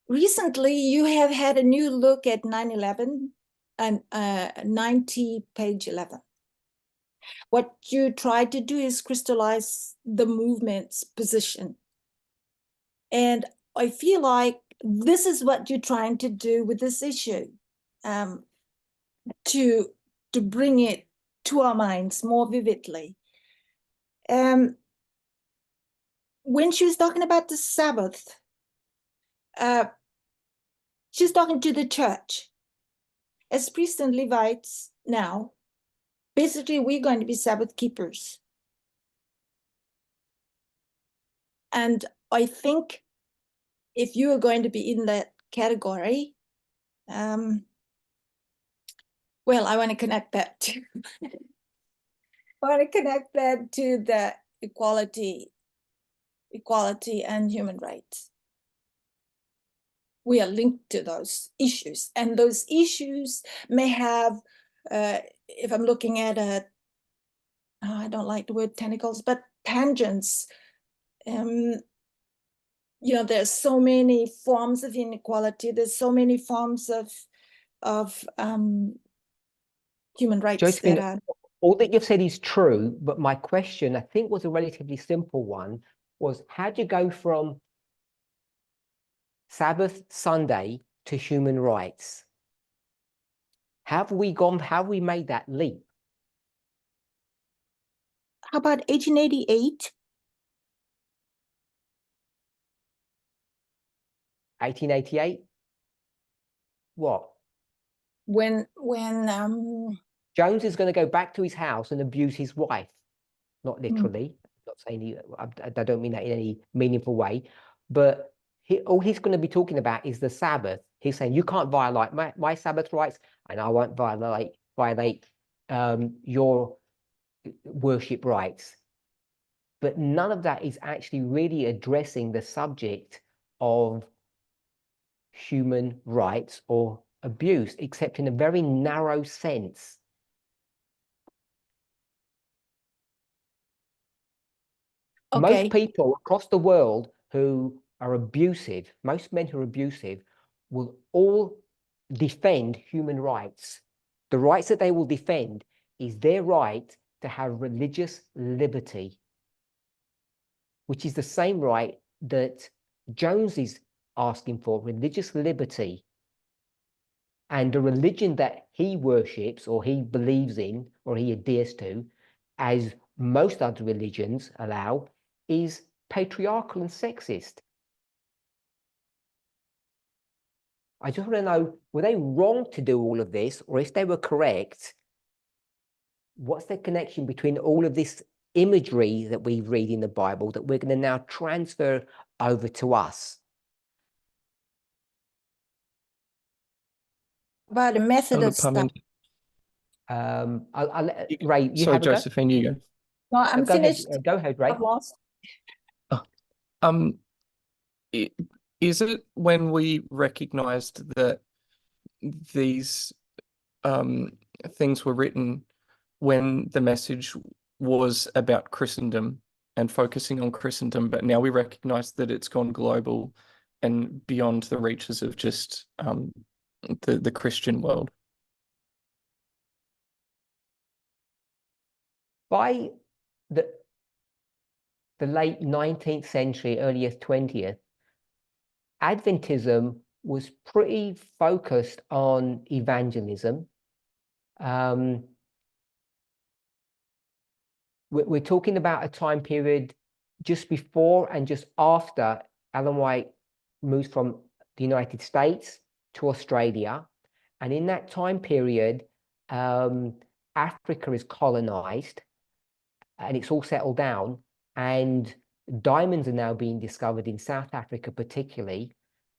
Recently, you have had a new look at 9/11 and 90 page 11. What you try to do is crystallize the movement's position. And I feel like this is what you're trying to do with this issue, to bring it to our minds more vividly. When she was talking about the Sabbath, she's talking to the church. As priests and Levites now, basically we're going to be Sabbath keepers. And I think if you are going to be in that category, well, I want to connect that to the equality and human rights. We are linked to those issues, and those issues may have, if I'm looking at I don't like the word tentacles, but tangents. You know, there's so many forms of inequality. There's so many forms of human rights Josephine, that are. all that you've said is true, but my question, I think, was a relatively simple one, was how do you go from Sabbath, Sunday to human rights? How have we made that leap? How about 1888? 1888? What? When Jones is going to go back to his house and abuse his wife. Not literally. Not saying I don't mean that in any meaningful way, but all he's going to be talking about is the Sabbath. He's saying you can't violate my Sabbath rights, and I won't violate your worship rights. But none of that is actually really addressing the subject of human rights or abuse, except in a very narrow sense. Okay. Most people across the world who are abusive, most men who are abusive, will all defend human rights. The rights that they will defend is their right to have religious liberty, which is the same right that Jones is asking for, religious liberty. And the religion that he worships or he believes in or he adheres to, as most other religions allow, is patriarchal and sexist. I just want to know, were they wrong to do all of this? Or if they were correct, what's the connection between all of this imagery that we read in the Bible that we're going to now transfer over to us? About the method of stuff. I'll let Ray, you Sorry, have a go? Josephine, you go. No, I'm Go finished. ahead, go ahead, Ray. I've lost. Is it when we recognized that these things were written when the message was about Christendom and focusing on Christendom, but now we recognize that it's gone global and beyond the reaches of just the Christian world? By the late 19th century, earliest 20th, Adventism was pretty focused on evangelism. We're talking about a time period just before and just after Ellen White moves from the United States to Australia. And in that time period, Africa is colonized and it's all settled down. And diamonds are now being discovered in South Africa particularly.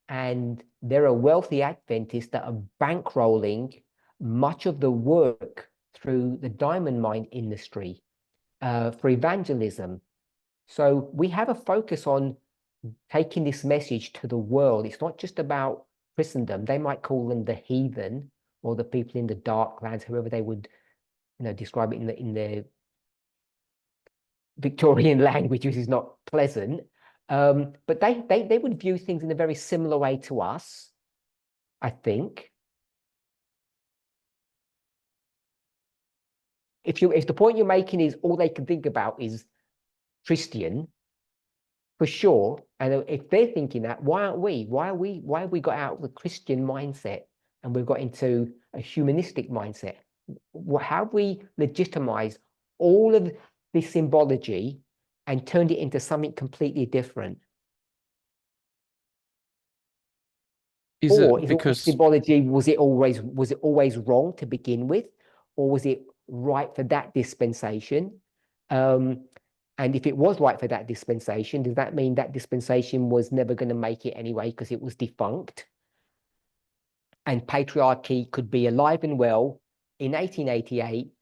And there are wealthy Adventists that are bankrolling much of the work through the diamond mine industry for evangelism. So we have a focus on taking this message to the world. It's not just about Christendom. They might call them the heathen or the people in the dark lands, however they would, describe it in the Victorian language, which is not pleasant. But they would view things in a very similar way to us, I think. If the point you're making is all they can think about is Christian, for sure. And if they're thinking that, why aren't we? Why have we got out of the Christian mindset and we've got into a humanistic mindset? How have we legitimized all of this symbology and turned it into something completely different? Is or it is because symbology, was it always wrong to begin with, or was it right for that dispensation? And if it was right for that dispensation, does that mean that dispensation was never going to make it anyway because it was defunct? And patriarchy could be alive and well in 1888.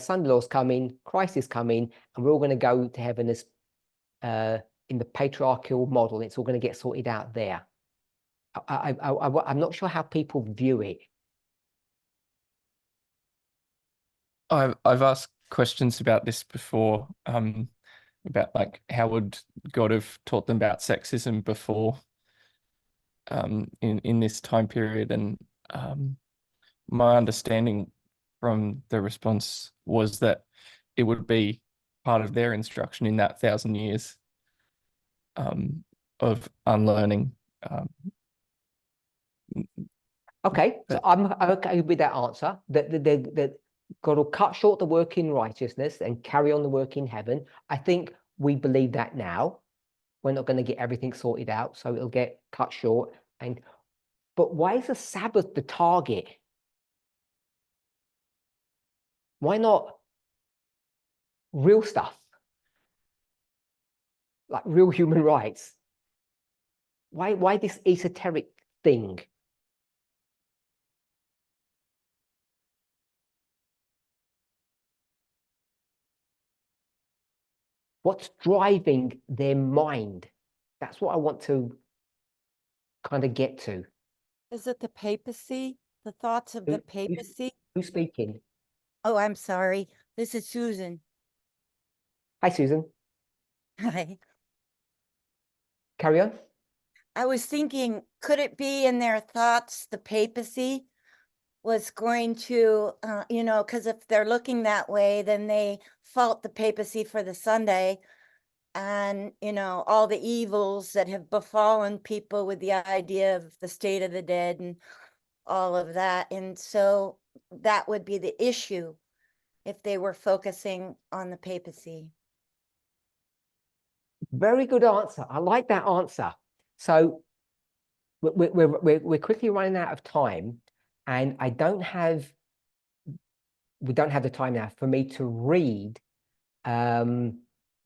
Son-in-law's coming, Christ is coming, and we're all going to go to heaven as in the patriarchal model. It's all going to get sorted out there. I'm not sure how people view it. I've asked questions about this before, about like how would God have taught them about sexism before, in this time period, and my understanding from the response was that it would be part of their instruction in that 1,000 years of unlearning. Okay, so I'm okay with that answer. That God will cut short the work in righteousness and carry on the work in heaven. I think we believe that now. We're not going to get everything sorted out, so it'll get cut short. But why is the Sabbath the target? Why not real stuff? Like real human rights? Why this esoteric thing? What's driving their mind? That's what I want to kind of get to. Is it the papacy? The thoughts of the papacy? Who's speaking? Oh, I'm sorry. This is Susan. Hi, Susan. Hi. Carry on. I was thinking, could it be in their thoughts the papacy was going to, because if they're looking that way, then they fault the papacy for the Sunday and, all the evils that have befallen people with the idea of the state of the dead and all of that. And so that would be the issue if they were focusing on the papacy. Very good answer. I like that answer. So we're quickly running out of time, and we don't have the time now for me to read a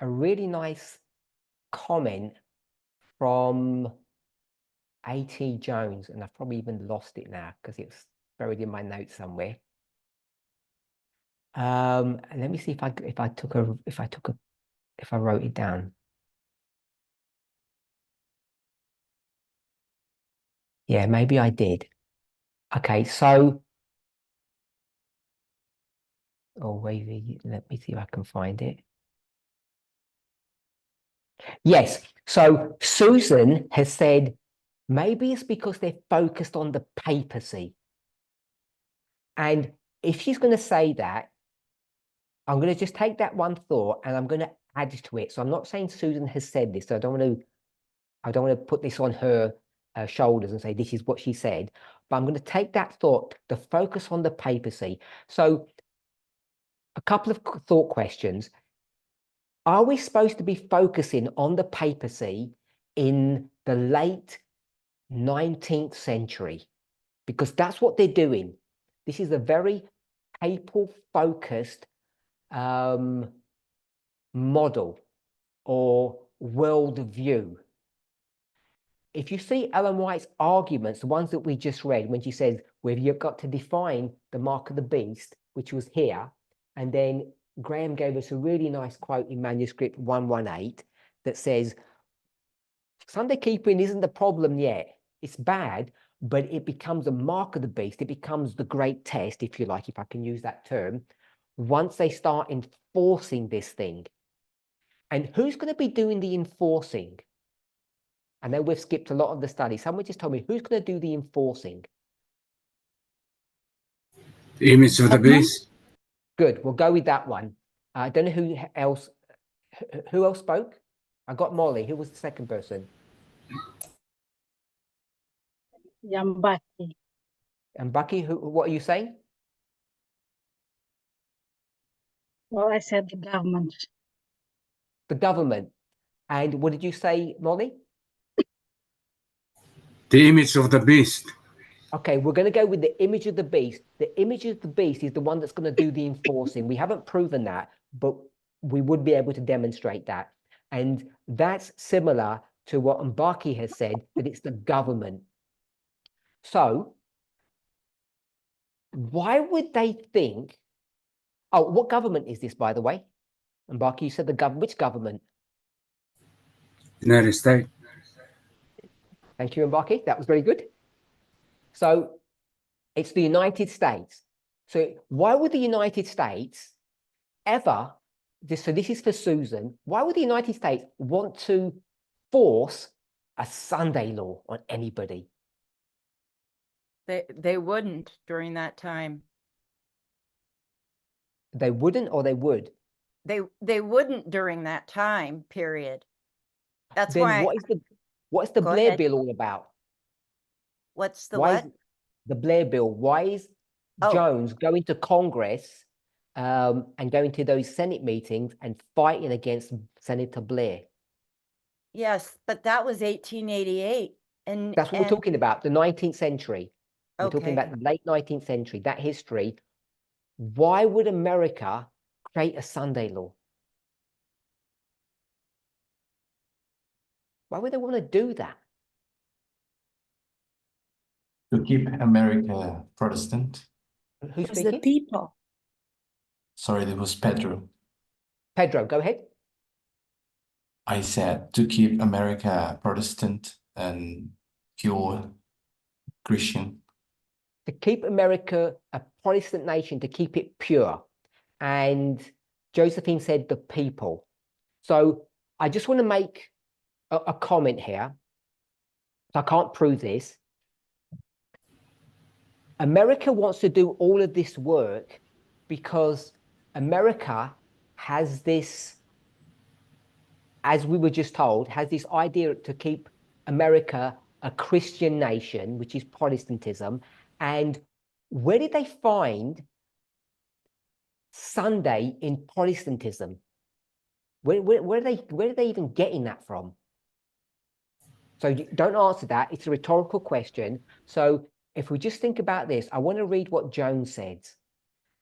really nice comment from A.T. Jones, and I've probably even lost it now because it's buried in my notes somewhere. And let me see if I wrote it down. Yeah, maybe I did. Okay, so wait, let me see if I can find it. Yes, so Susan has said maybe it's because they're focused on the papacy. And if she's going to say that, I'm going to just take that one thought and I'm going to add to it. So I'm not saying Susan has said this, so I don't want to put this on her shoulders and say this is what she said, but I'm going to take that thought, the focus on the papacy. So a couple of thought questions. Are we supposed to be focusing on the papacy in the late 19th century? Because that's what they're doing. This is a very papal focused model or worldview. If you see Ellen White's arguments, the ones that we just read, when she says, well, you've got to define the mark of the beast, which was here, and then Graham gave us a really nice quote in manuscript 118 that says, Sunday keeping isn't the problem yet. It's bad, but it becomes a mark of the beast. It becomes the great test, if you like, if I can use that term, once they start enforcing this thing. And who's going to be doing the enforcing? I know we've skipped a lot of the study. Someone just told me, who's going to do the enforcing? The image of the beast. Good, we'll go with that one. I don't know who else spoke. I got Molly. Who was the second person? Yambaki. And Bucky, what are you saying? Well, I said the government. The government. And what did you say, Molly? The image of the beast. Okay, we're going to go with the image of the beast. The image of the beast is the one that's going to do the enforcing. We haven't proven that, but we would be able to demonstrate that. And that's similar to what Mbaki has said, that it's the government. So why would they think, oh, what government is this, by the way? Mbaki, you said the government, which government? United States. Thank you, Mbaki. That was very good. So it's the United States. So why would the United States ever, so this is for Susan, why would the United States want to force a Sunday law on anybody? They wouldn't during that time. They wouldn't, or they would? They wouldn't during that time period. That's Then why. what's the Go Blair ahead. Bill all about? What's the Why what? is the Blair Bill? Why is Oh. Jones going to Congress and going to those Senate meetings and fighting against Senator Blair? Yes, but that was 1888. And That's what we're talking about, the 19th century. We're talking Okay. about the late 19th century, that history. Why would America create a Sunday law? Why would they want to do that? To keep America Protestant. Who's It's the speaking? people. Sorry, that was Pedro. Pedro, go ahead. I said to keep America Protestant and pure Christian. To keep America a Protestant nation, to keep it pure. And Josephine said the people. So I just want to make a comment here. I can't prove this. America wants to do all of this work because America has this, as we were just told, has this idea to keep America a Christian nation, which is Protestantism. And where did they find Sunday in Protestantism? Where are they even getting that from? So don't answer that. It's a rhetorical question. So if we just think about this, I want to read what Jones said.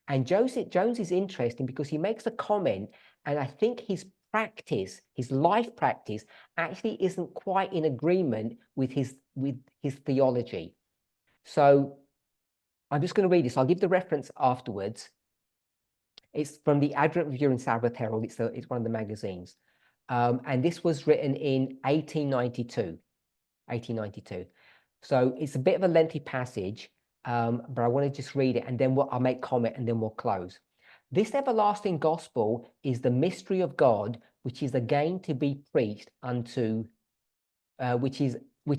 And Jones is interesting because he makes a comment, and I think his practice, his life practice, actually isn't quite in agreement with his theology. So I'm just going to read this. I'll give the reference afterwards. It's from the Advent Review and Sabbath Herald. It's one of the magazines. And this was written in 1892. So it's a bit of a lengthy passage, but I want to just read it, and then I'll make comment, and then we'll close. This everlasting gospel is the mystery of God, which is again to be preached unto, which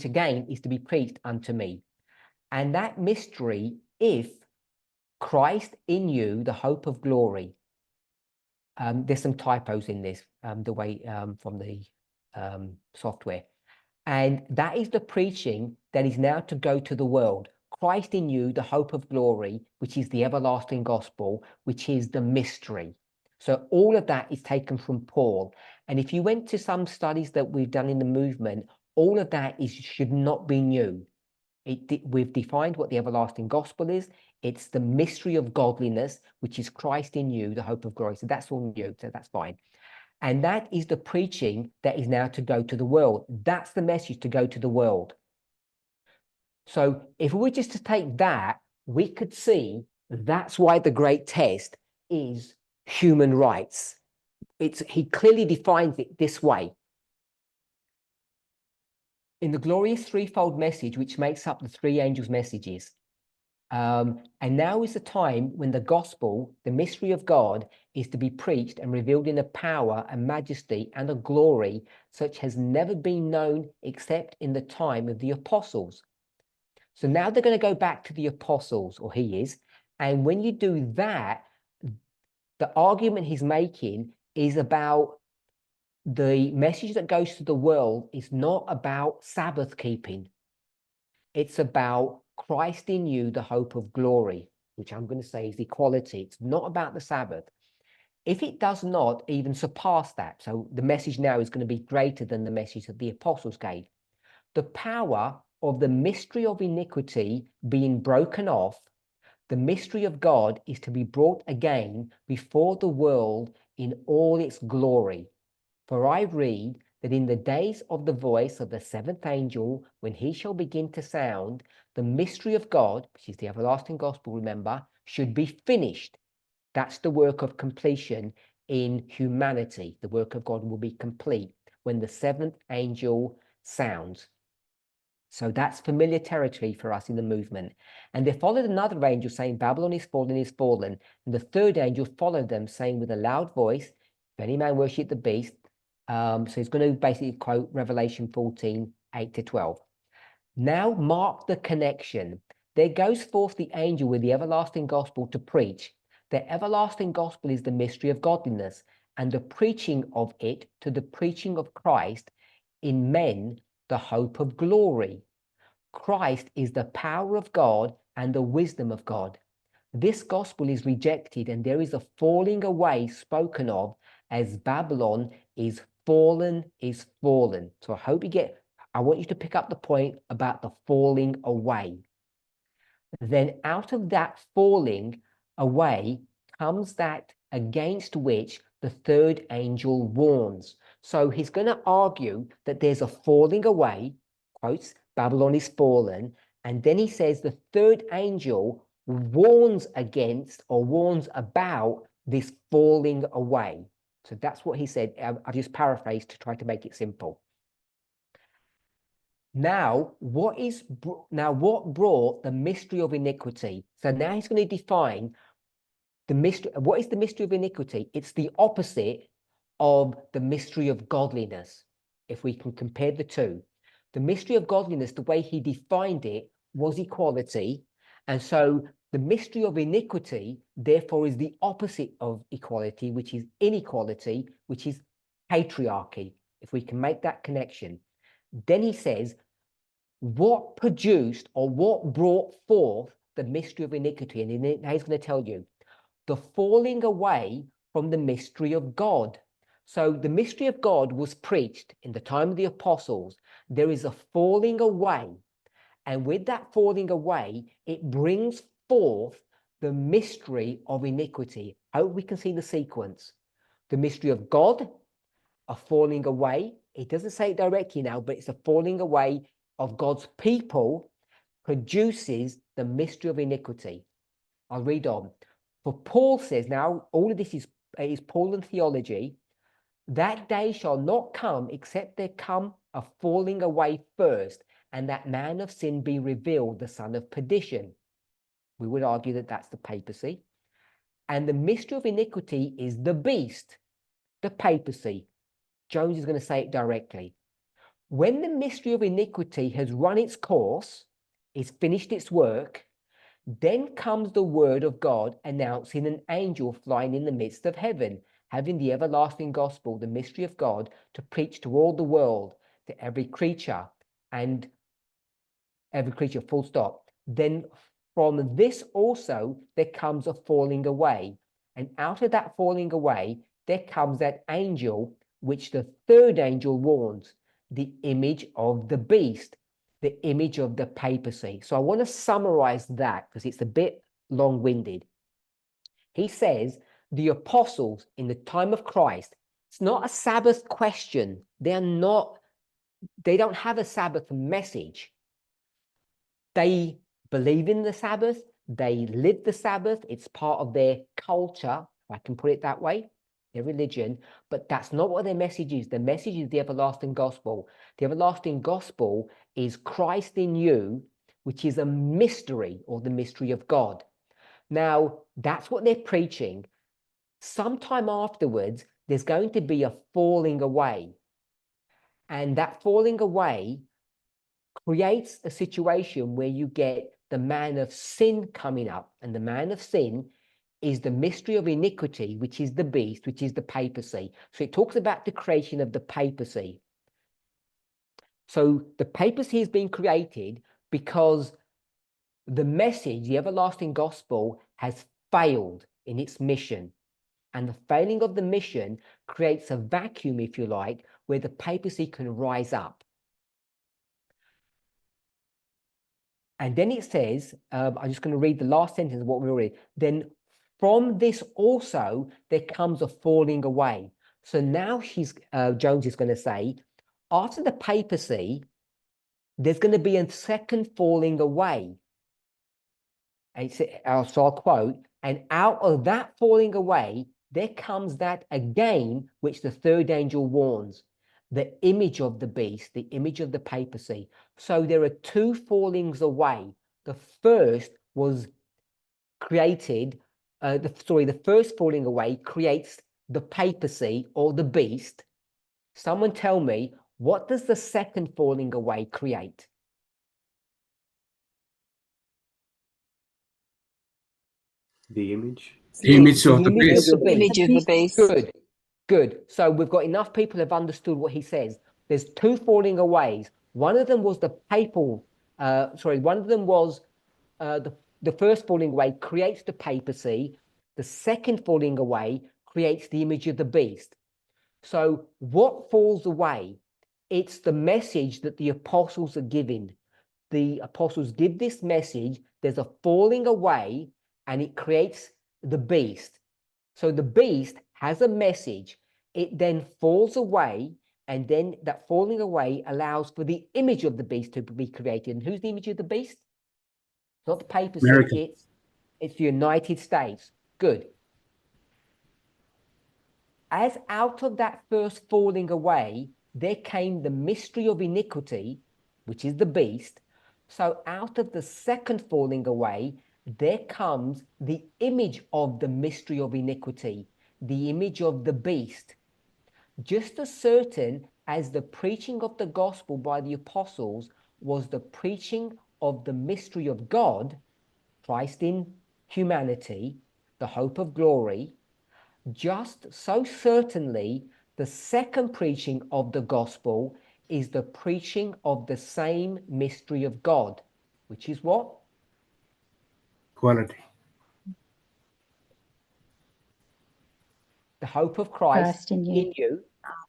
again is to be preached unto me. And that mystery, if Christ in you, the hope of glory. There's some typos in this, the way from the software. And that is the preaching that is now to go to the world. Christ in you, the hope of glory, which is the everlasting gospel, which is the mystery. So all of that is taken from Paul. And if you went to some studies that we've done in the movement, all of that should not be new. We've defined what the everlasting gospel is. It's the mystery of godliness, which is Christ in you, the hope of glory. So that's all new, so that's fine. And that is the preaching that is now to go to the world. That's the message to go to the world. So if we were just to take that, we could see that's why the great test is human rights. He clearly defines it this way. In the glorious threefold message, which makes up the three angels' messages, and now is the time when the gospel, the mystery of God, is to be preached and revealed in a power and majesty and a glory such has never been known except in the time of the apostles. So now they're going to go back to the apostles, or he is. And when you do that, the argument he's making is about the message that goes to the world is not about Sabbath keeping. It's about Christ in you, the hope of glory, which I'm going to say is equality. It's not about the Sabbath. If it does not even surpass that, so the message now is going to be greater than the message that the apostles gave. The power of the mystery of iniquity being broken off, the mystery of God is to be brought again before the world in all its glory. For I read that in the days of the voice of the seventh angel, when he shall begin to sound, the mystery of God, which is the everlasting gospel, remember, should be finished. That's the work of completion in humanity. The work of God will be complete when the seventh angel sounds. So that's familiar territory for us in the movement. And they followed another angel saying, Babylon is fallen, is fallen. And the third angel followed them, saying with a loud voice, if any man worship the beast. So he's going to basically quote Revelation 14, 8-12. Now mark the connection. There goes forth the angel with the everlasting gospel to preach. The everlasting gospel is the mystery of godliness, and the preaching of it to the preaching of Christ in men, the hope of glory. Christ is the power of God and the wisdom of God. This gospel is rejected, and there is a falling away spoken of as Babylon is fallen, is fallen. So I want you to pick up the point about the falling away. Then out of that falling away comes that against which the third angel warns. So he's going to argue that there's a falling away, quotes, Babylon is fallen, and then he says the third angel warns against or warns about this falling away. So that's what he said. I've just paraphrased to try to make it simple. Now, what brought the mystery of iniquity? So now he's going to define the mystery. What is the mystery of iniquity? It's the opposite of the mystery of godliness, if we can compare the two. The mystery of godliness, the way he defined it, was equality. And so the mystery of iniquity, therefore, is the opposite of equality, which is inequality, which is patriarchy, if we can make that connection. Then he says, what produced or what brought forth the mystery of iniquity? And now he's going to tell you the falling away from the mystery of God. So the mystery of God was preached in the time of the apostles. There is a falling away. And with that falling away, it brings forth the mystery of iniquity. I hope we can see the sequence. The mystery of God, a falling away. It doesn't say it directly now, but it's a falling away of God's people produces the mystery of iniquity. I'll read on. For Paul says, now all of this is Pauline theology, that day shall not come except there come a falling away first, and that man of sin be revealed, the son of perdition. We would argue that that's the papacy. And the mystery of iniquity is the beast, the papacy. Jones is going to say it directly. When the mystery of iniquity has run its course, it's finished its work, then comes the word of God announcing an angel flying in the midst of heaven, having the everlasting gospel, the mystery of God, to preach to all the world, to every creature, and every creature, full stop. Then from this also there comes a falling away. And out of that falling away, there comes that angel, which the third angel warns, the image of the beast, the image of the papacy. So I want to summarize that because it's a bit long-winded. He says the apostles in the time of Christ, it's not a Sabbath question. They don't have a Sabbath message. They believe in the Sabbath. They live the Sabbath. It's part of their culture, if I can put it that way, their religion. But that's not what their message is. Their message is the everlasting gospel. The everlasting gospel is Christ in you, which is a mystery, or the mystery of God. Now, that's what they're preaching. Sometime afterwards, there's going to be a falling away. And that falling away creates a situation where you get the man of sin coming up. And the man of sin is the mystery of iniquity, which is the beast, which is the papacy. So it talks about the creation of the papacy. So the papacy has been created because the message, the everlasting gospel, has failed in its mission. And the failing of the mission creates a vacuum, if you like, where the papacy can rise up. And then it says, I'm just going to read the last sentence of what we already. Then from this also there comes a falling away. So now Jones is going to say, after the papacy, there's going to be a second falling away. And so I'll quote, and out of that falling away, there comes that again, which the third angel warns, the image of the beast, the image of the papacy. So there are two fallings away. The first was created, the first falling away creates the papacy or the beast. Someone tell me, what does the second falling away create? The image. The image of the image beast. of the beast. Image of the beast. Good, good. So we've got enough people have understood what he says. There's two falling aways. One of them was the papal, one of them was the first falling away creates the papacy. The second falling away creates the image of the beast. So what falls away? It's the message that the apostles are giving. The apostles give this message. There's a falling away and it creates the beast. So the beast has a message. It then falls away, and then that falling away allows for the image of the beast to be created. And who's the image of the beast? Not the papacy, America. it's the United States. Good. As out of that first falling away, there came the mystery of iniquity, which is the beast. So out of the second falling away, there comes the image of the mystery of iniquity, the image of the beast. Just as certain as the preaching of the gospel by the apostles was the preaching of the mystery of God, Christ in humanity, the hope of glory, just so certainly the second preaching of the gospel is the preaching of the same mystery of God, which is what? Quality. The hope of Christ in you,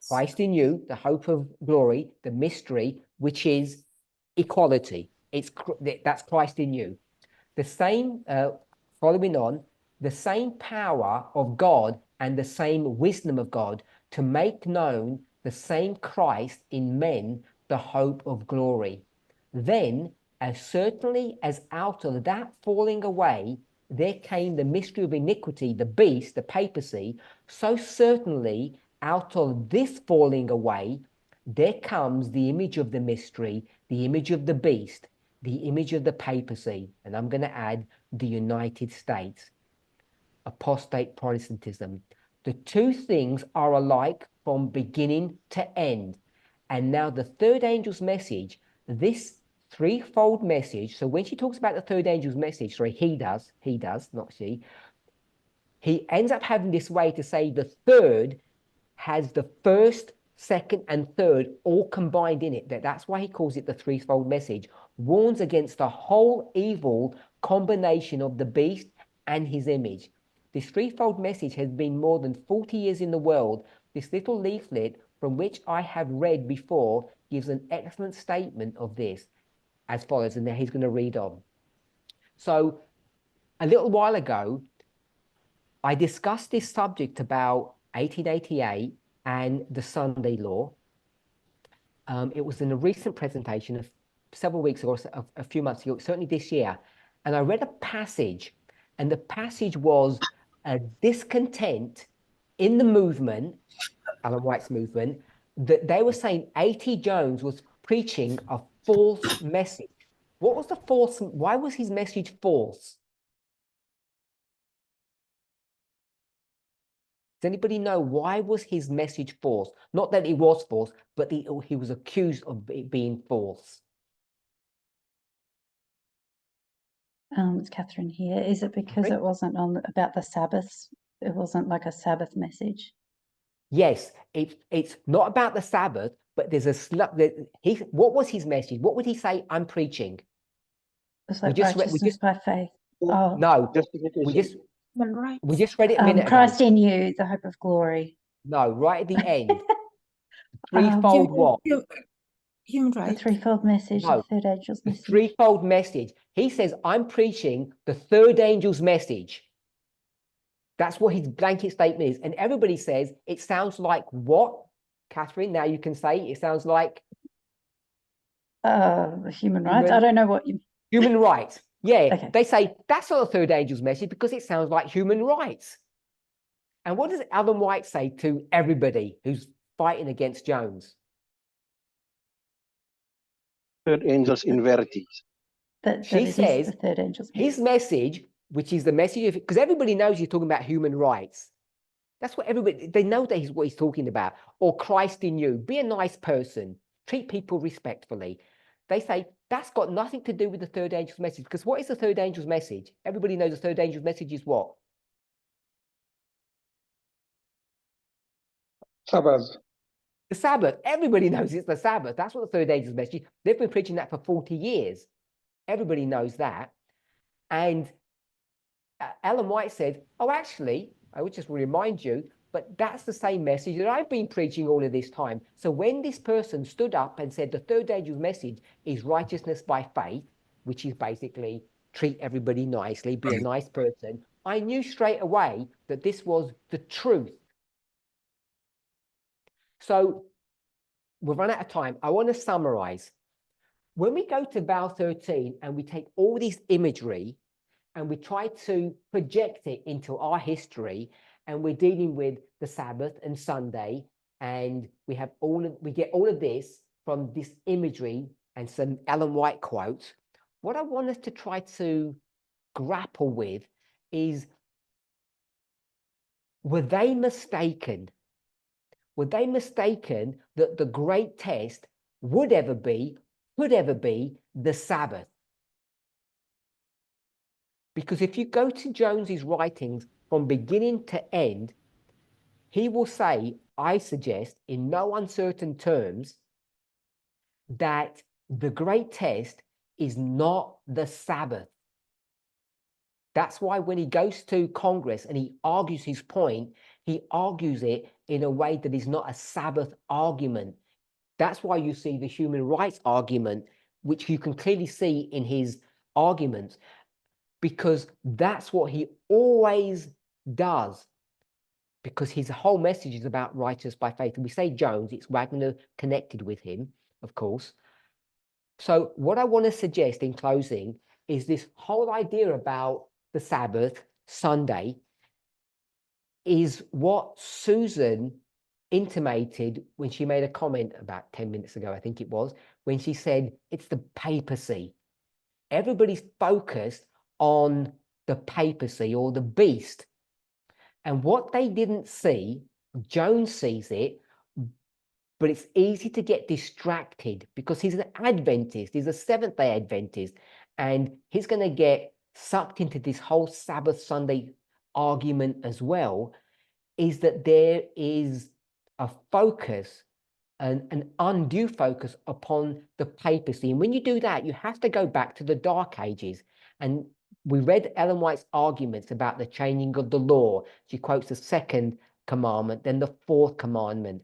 Christ in you, the hope of glory, the mystery, which is equality. That's Christ in you. The same, following on, the same power of God and the same wisdom of God to make known the same Christ in men, the hope of glory. Then, as certainly as out of that falling away, there came the mystery of iniquity, the beast, the papacy, so certainly out of this falling away, there comes the image of the mystery, the image of the beast, the image of the papacy, and I'm going to add the United States, apostate Protestantism. The two things are alike from beginning to end. And now the third angel's message, this threefold message. So when she talks about the third angel's message, sorry, he does, not she. He ends up having this way to say the third has the first, second, and third all combined in it. That's why he calls it the threefold message. Warns against the whole evil combination of the beast and his image. This threefold message has been more than 40 years in the world. This little leaflet, from which I have read before, gives an excellent statement of this as follows, and then he's going to read on. So a little while ago, I discussed this subject about 1888 and the Sunday law. It was in a recent presentation of several weeks ago, a few months ago, certainly this year. And I read a passage, and the passage was a discontent in the movement, Alan White's movement, that they were saying A.T. Jones was preaching a false message. What was the false? Why was his message false? Does anybody know why was his message false? Not that it was false, but he was accused of it being false. It's Catherine here. Is it because it wasn't about the Sabbath? It wasn't like a Sabbath message? Yes, it's not about the Sabbath, but there's what was his message? What would he say? I'm preaching. It's like righteousness by faith. Oh no, we just read it a minute ago. Christ in you, the hope of glory. No, right at the end. Threefold what? human The rights. threefold message, No, the third angel's the message. threefold message. He says, I'm preaching the third angel's message. That's what his blanket statement is. And everybody says, it sounds like what? Catherine, now you can say it sounds like Human rights. I don't know what you. human rights. Yeah, Okay. they say that's not the third angel's message because it sounds like human rights. And what does Ellen White say to everybody who's fighting against Jones? Third angels in verity. That She it is says the third angel's message. his message, which is the message of, because everybody knows he's talking about human rights. That's what everybody, they know that he's what he's talking about. Or Christ in you, be a nice person, treat people respectfully. They say that's got nothing to do with the third angel's message, because what is the third angel's message? Everybody knows the third angel's message is what? Sabbath. The Sabbath. Everybody knows it's the Sabbath. That's what the third angel's message is. They've been preaching that for 40 years. Everybody knows that. And Ellen White said, oh, actually, I would just remind you, but that's the same message that I've been preaching all of this time. So when this person stood up and said the third angel's message is righteousness by faith, which is basically treat everybody nicely, be a nice person, I knew straight away that this was the truth. So we've run out of time. I want to summarize. When we go to Vow 13 and we take all this imagery and we try to project it into our history, and we're dealing with the Sabbath and Sunday, and we get all of this from this imagery and some Ellen White quotes. What I want us to try to grapple with is, were they mistaken? Were they mistaken that the great test could ever be the Sabbath? Because if you go to Jones's writings from beginning to end, he will say, I suggest in no uncertain terms, that the great test is not the Sabbath. That's why when he goes to Congress and he argues his point, he argues it in a way that is not a Sabbath argument. That's why you see the human rights argument, which you can clearly see in his arguments, because that's what he always does, because his whole message is about righteous by faith. And we say Jones, it's Wagner connected with him, of course. So what I want to suggest in closing is this whole idea about the Sabbath, Sunday, is what Susan intimated when she made a comment about 10 minutes ago, I think it was, when she said it's the papacy. Everybody's focused on the papacy or the beast. And what they didn't see, Jones sees it, but it's easy to get distracted because he's an Adventist, he's a Seventh-day Adventist, and he's going to get sucked into this whole Sabbath Sunday argument as well, is that there is a focus, an undue focus upon the papacy. And when you do that, you have to go back to the Dark Ages. And we read Ellen White's arguments about the changing of the law. She quotes the second commandment, then the fourth commandment.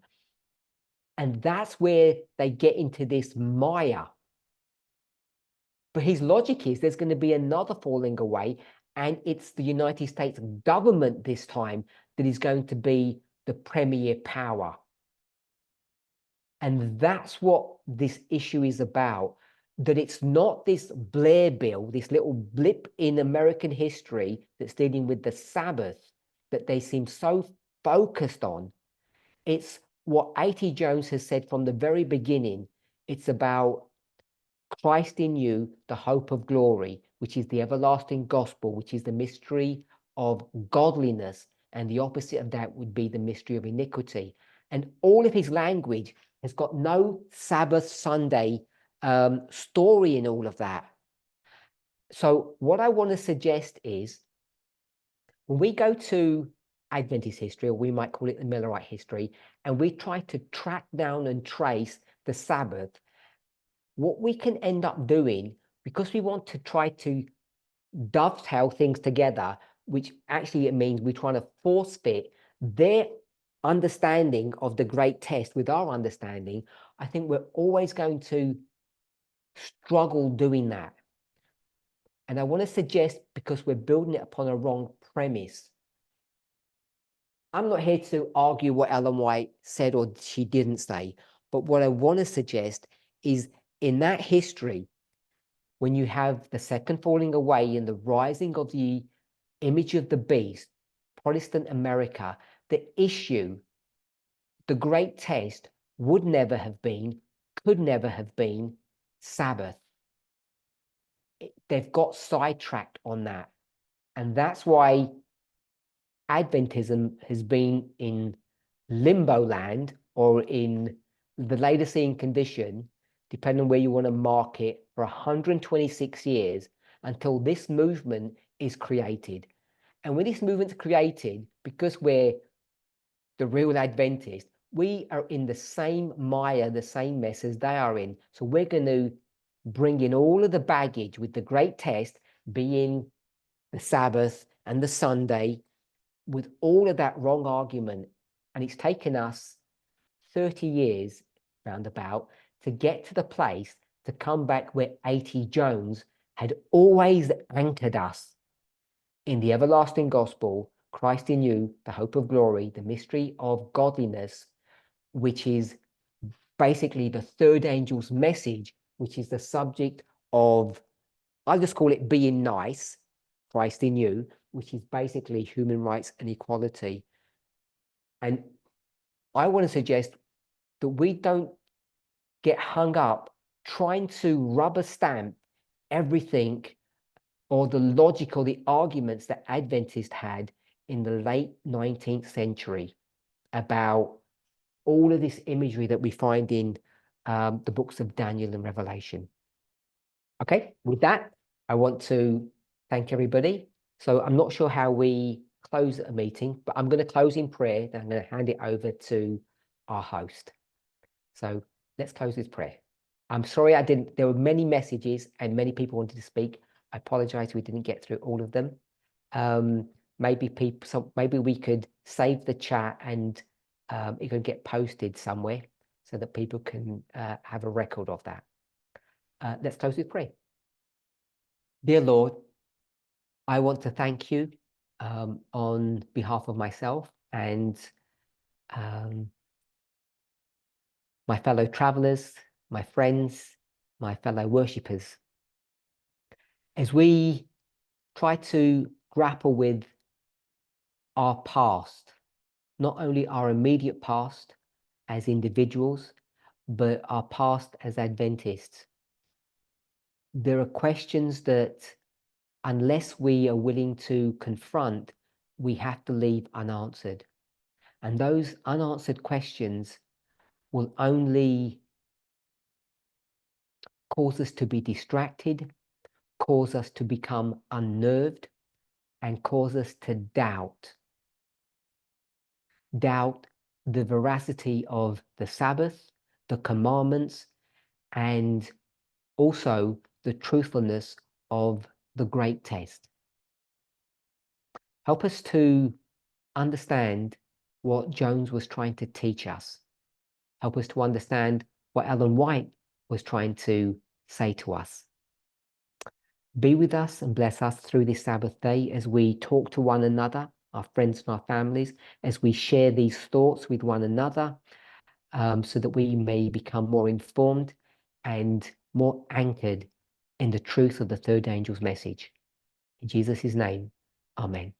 And that's where they get into this Maya. But his logic is there's going to be another falling away, and it's the United States government this time that is going to be the premier power. And that's what this issue is about, that it's not this Blair bill, this little blip in American history that's dealing with the Sabbath that they seem so focused on. It's what A.T. Jones has said from the very beginning. It's about Christ in you, the hope of glory, which is the everlasting gospel, which is the mystery of godliness. And the opposite of that would be the mystery of iniquity. And all of his language has got no Sabbath Sunday story in all of that. So what I want to suggest is, when we go to Adventist history, or we might call it the Millerite history, and we try to track down and trace the Sabbath, what we can end up doing, because we want to try to dovetail things together, which actually it means we're trying to force fit their understanding of the great test with our understanding, I think we're always going to struggle doing that. And I want to suggest, because we're building it upon a wrong premise, I'm not here to argue what Ellen White said or she didn't say, but what I want to suggest is in that history, when you have the second falling away and the rising of the image of the beast, Protestant America, the issue, the great test would never have been, could never have been Sabbath. They've got sidetracked on that. And that's why Adventism has been in limbo land or in the Laodicean condition, depending on where you want to mark it, for 126 years until this movement is created. And when this movement's created, because we're the real Adventists, we are in the same mire, the same mess as they are in. So we're going to bring in all of the baggage with the great test, being the Sabbath and the Sunday, with all of that wrong argument. And it's taken us 30 years roundabout to get to the place to come back where A.T. Jones had always anchored us in the everlasting gospel, Christ in you, the hope of glory, the mystery of godliness, which is basically the third angel's message, which is the subject of, I'll just call it being nice, Christ in you, which is basically human rights and equality. And I want to suggest that we don't get hung up trying to rubber stamp everything or the logic or the arguments that Adventists had in the late 19th century about all of this imagery that we find in the books of Daniel and Revelation. Okay, with that, I want to thank everybody. So I'm not sure how we close a meeting, but I'm going to close in prayer, then I'm going to hand it over to our host. So let's close with prayer. I'm sorry there were many messages and many people wanted to speak. I apologize we didn't get through all of them. Maybe we could save the chat and it could get posted somewhere so that people can have a record of that. Let's close with prayer. Dear Lord, I want to thank you on behalf of myself and my fellow travelers, my friends, my fellow worshippers. As we try to grapple with our past, not only our immediate past as individuals, but our past as Adventists, there are questions that, unless we are willing to confront, we have to leave unanswered. And those unanswered questions will only cause us to be distracted, cause us to become unnerved, and cause us to doubt the veracity of the Sabbath, the commandments, and also the truthfulness of the great test. Help us to understand what Jones was trying to teach us. Help us to understand what Ellen White was trying to say to us. Be with us and bless us through this Sabbath day as we talk to one another, our friends and our families, as we share these thoughts with one another, so that we may become more informed and more anchored in the truth of the third angel's message. In Jesus' name, amen.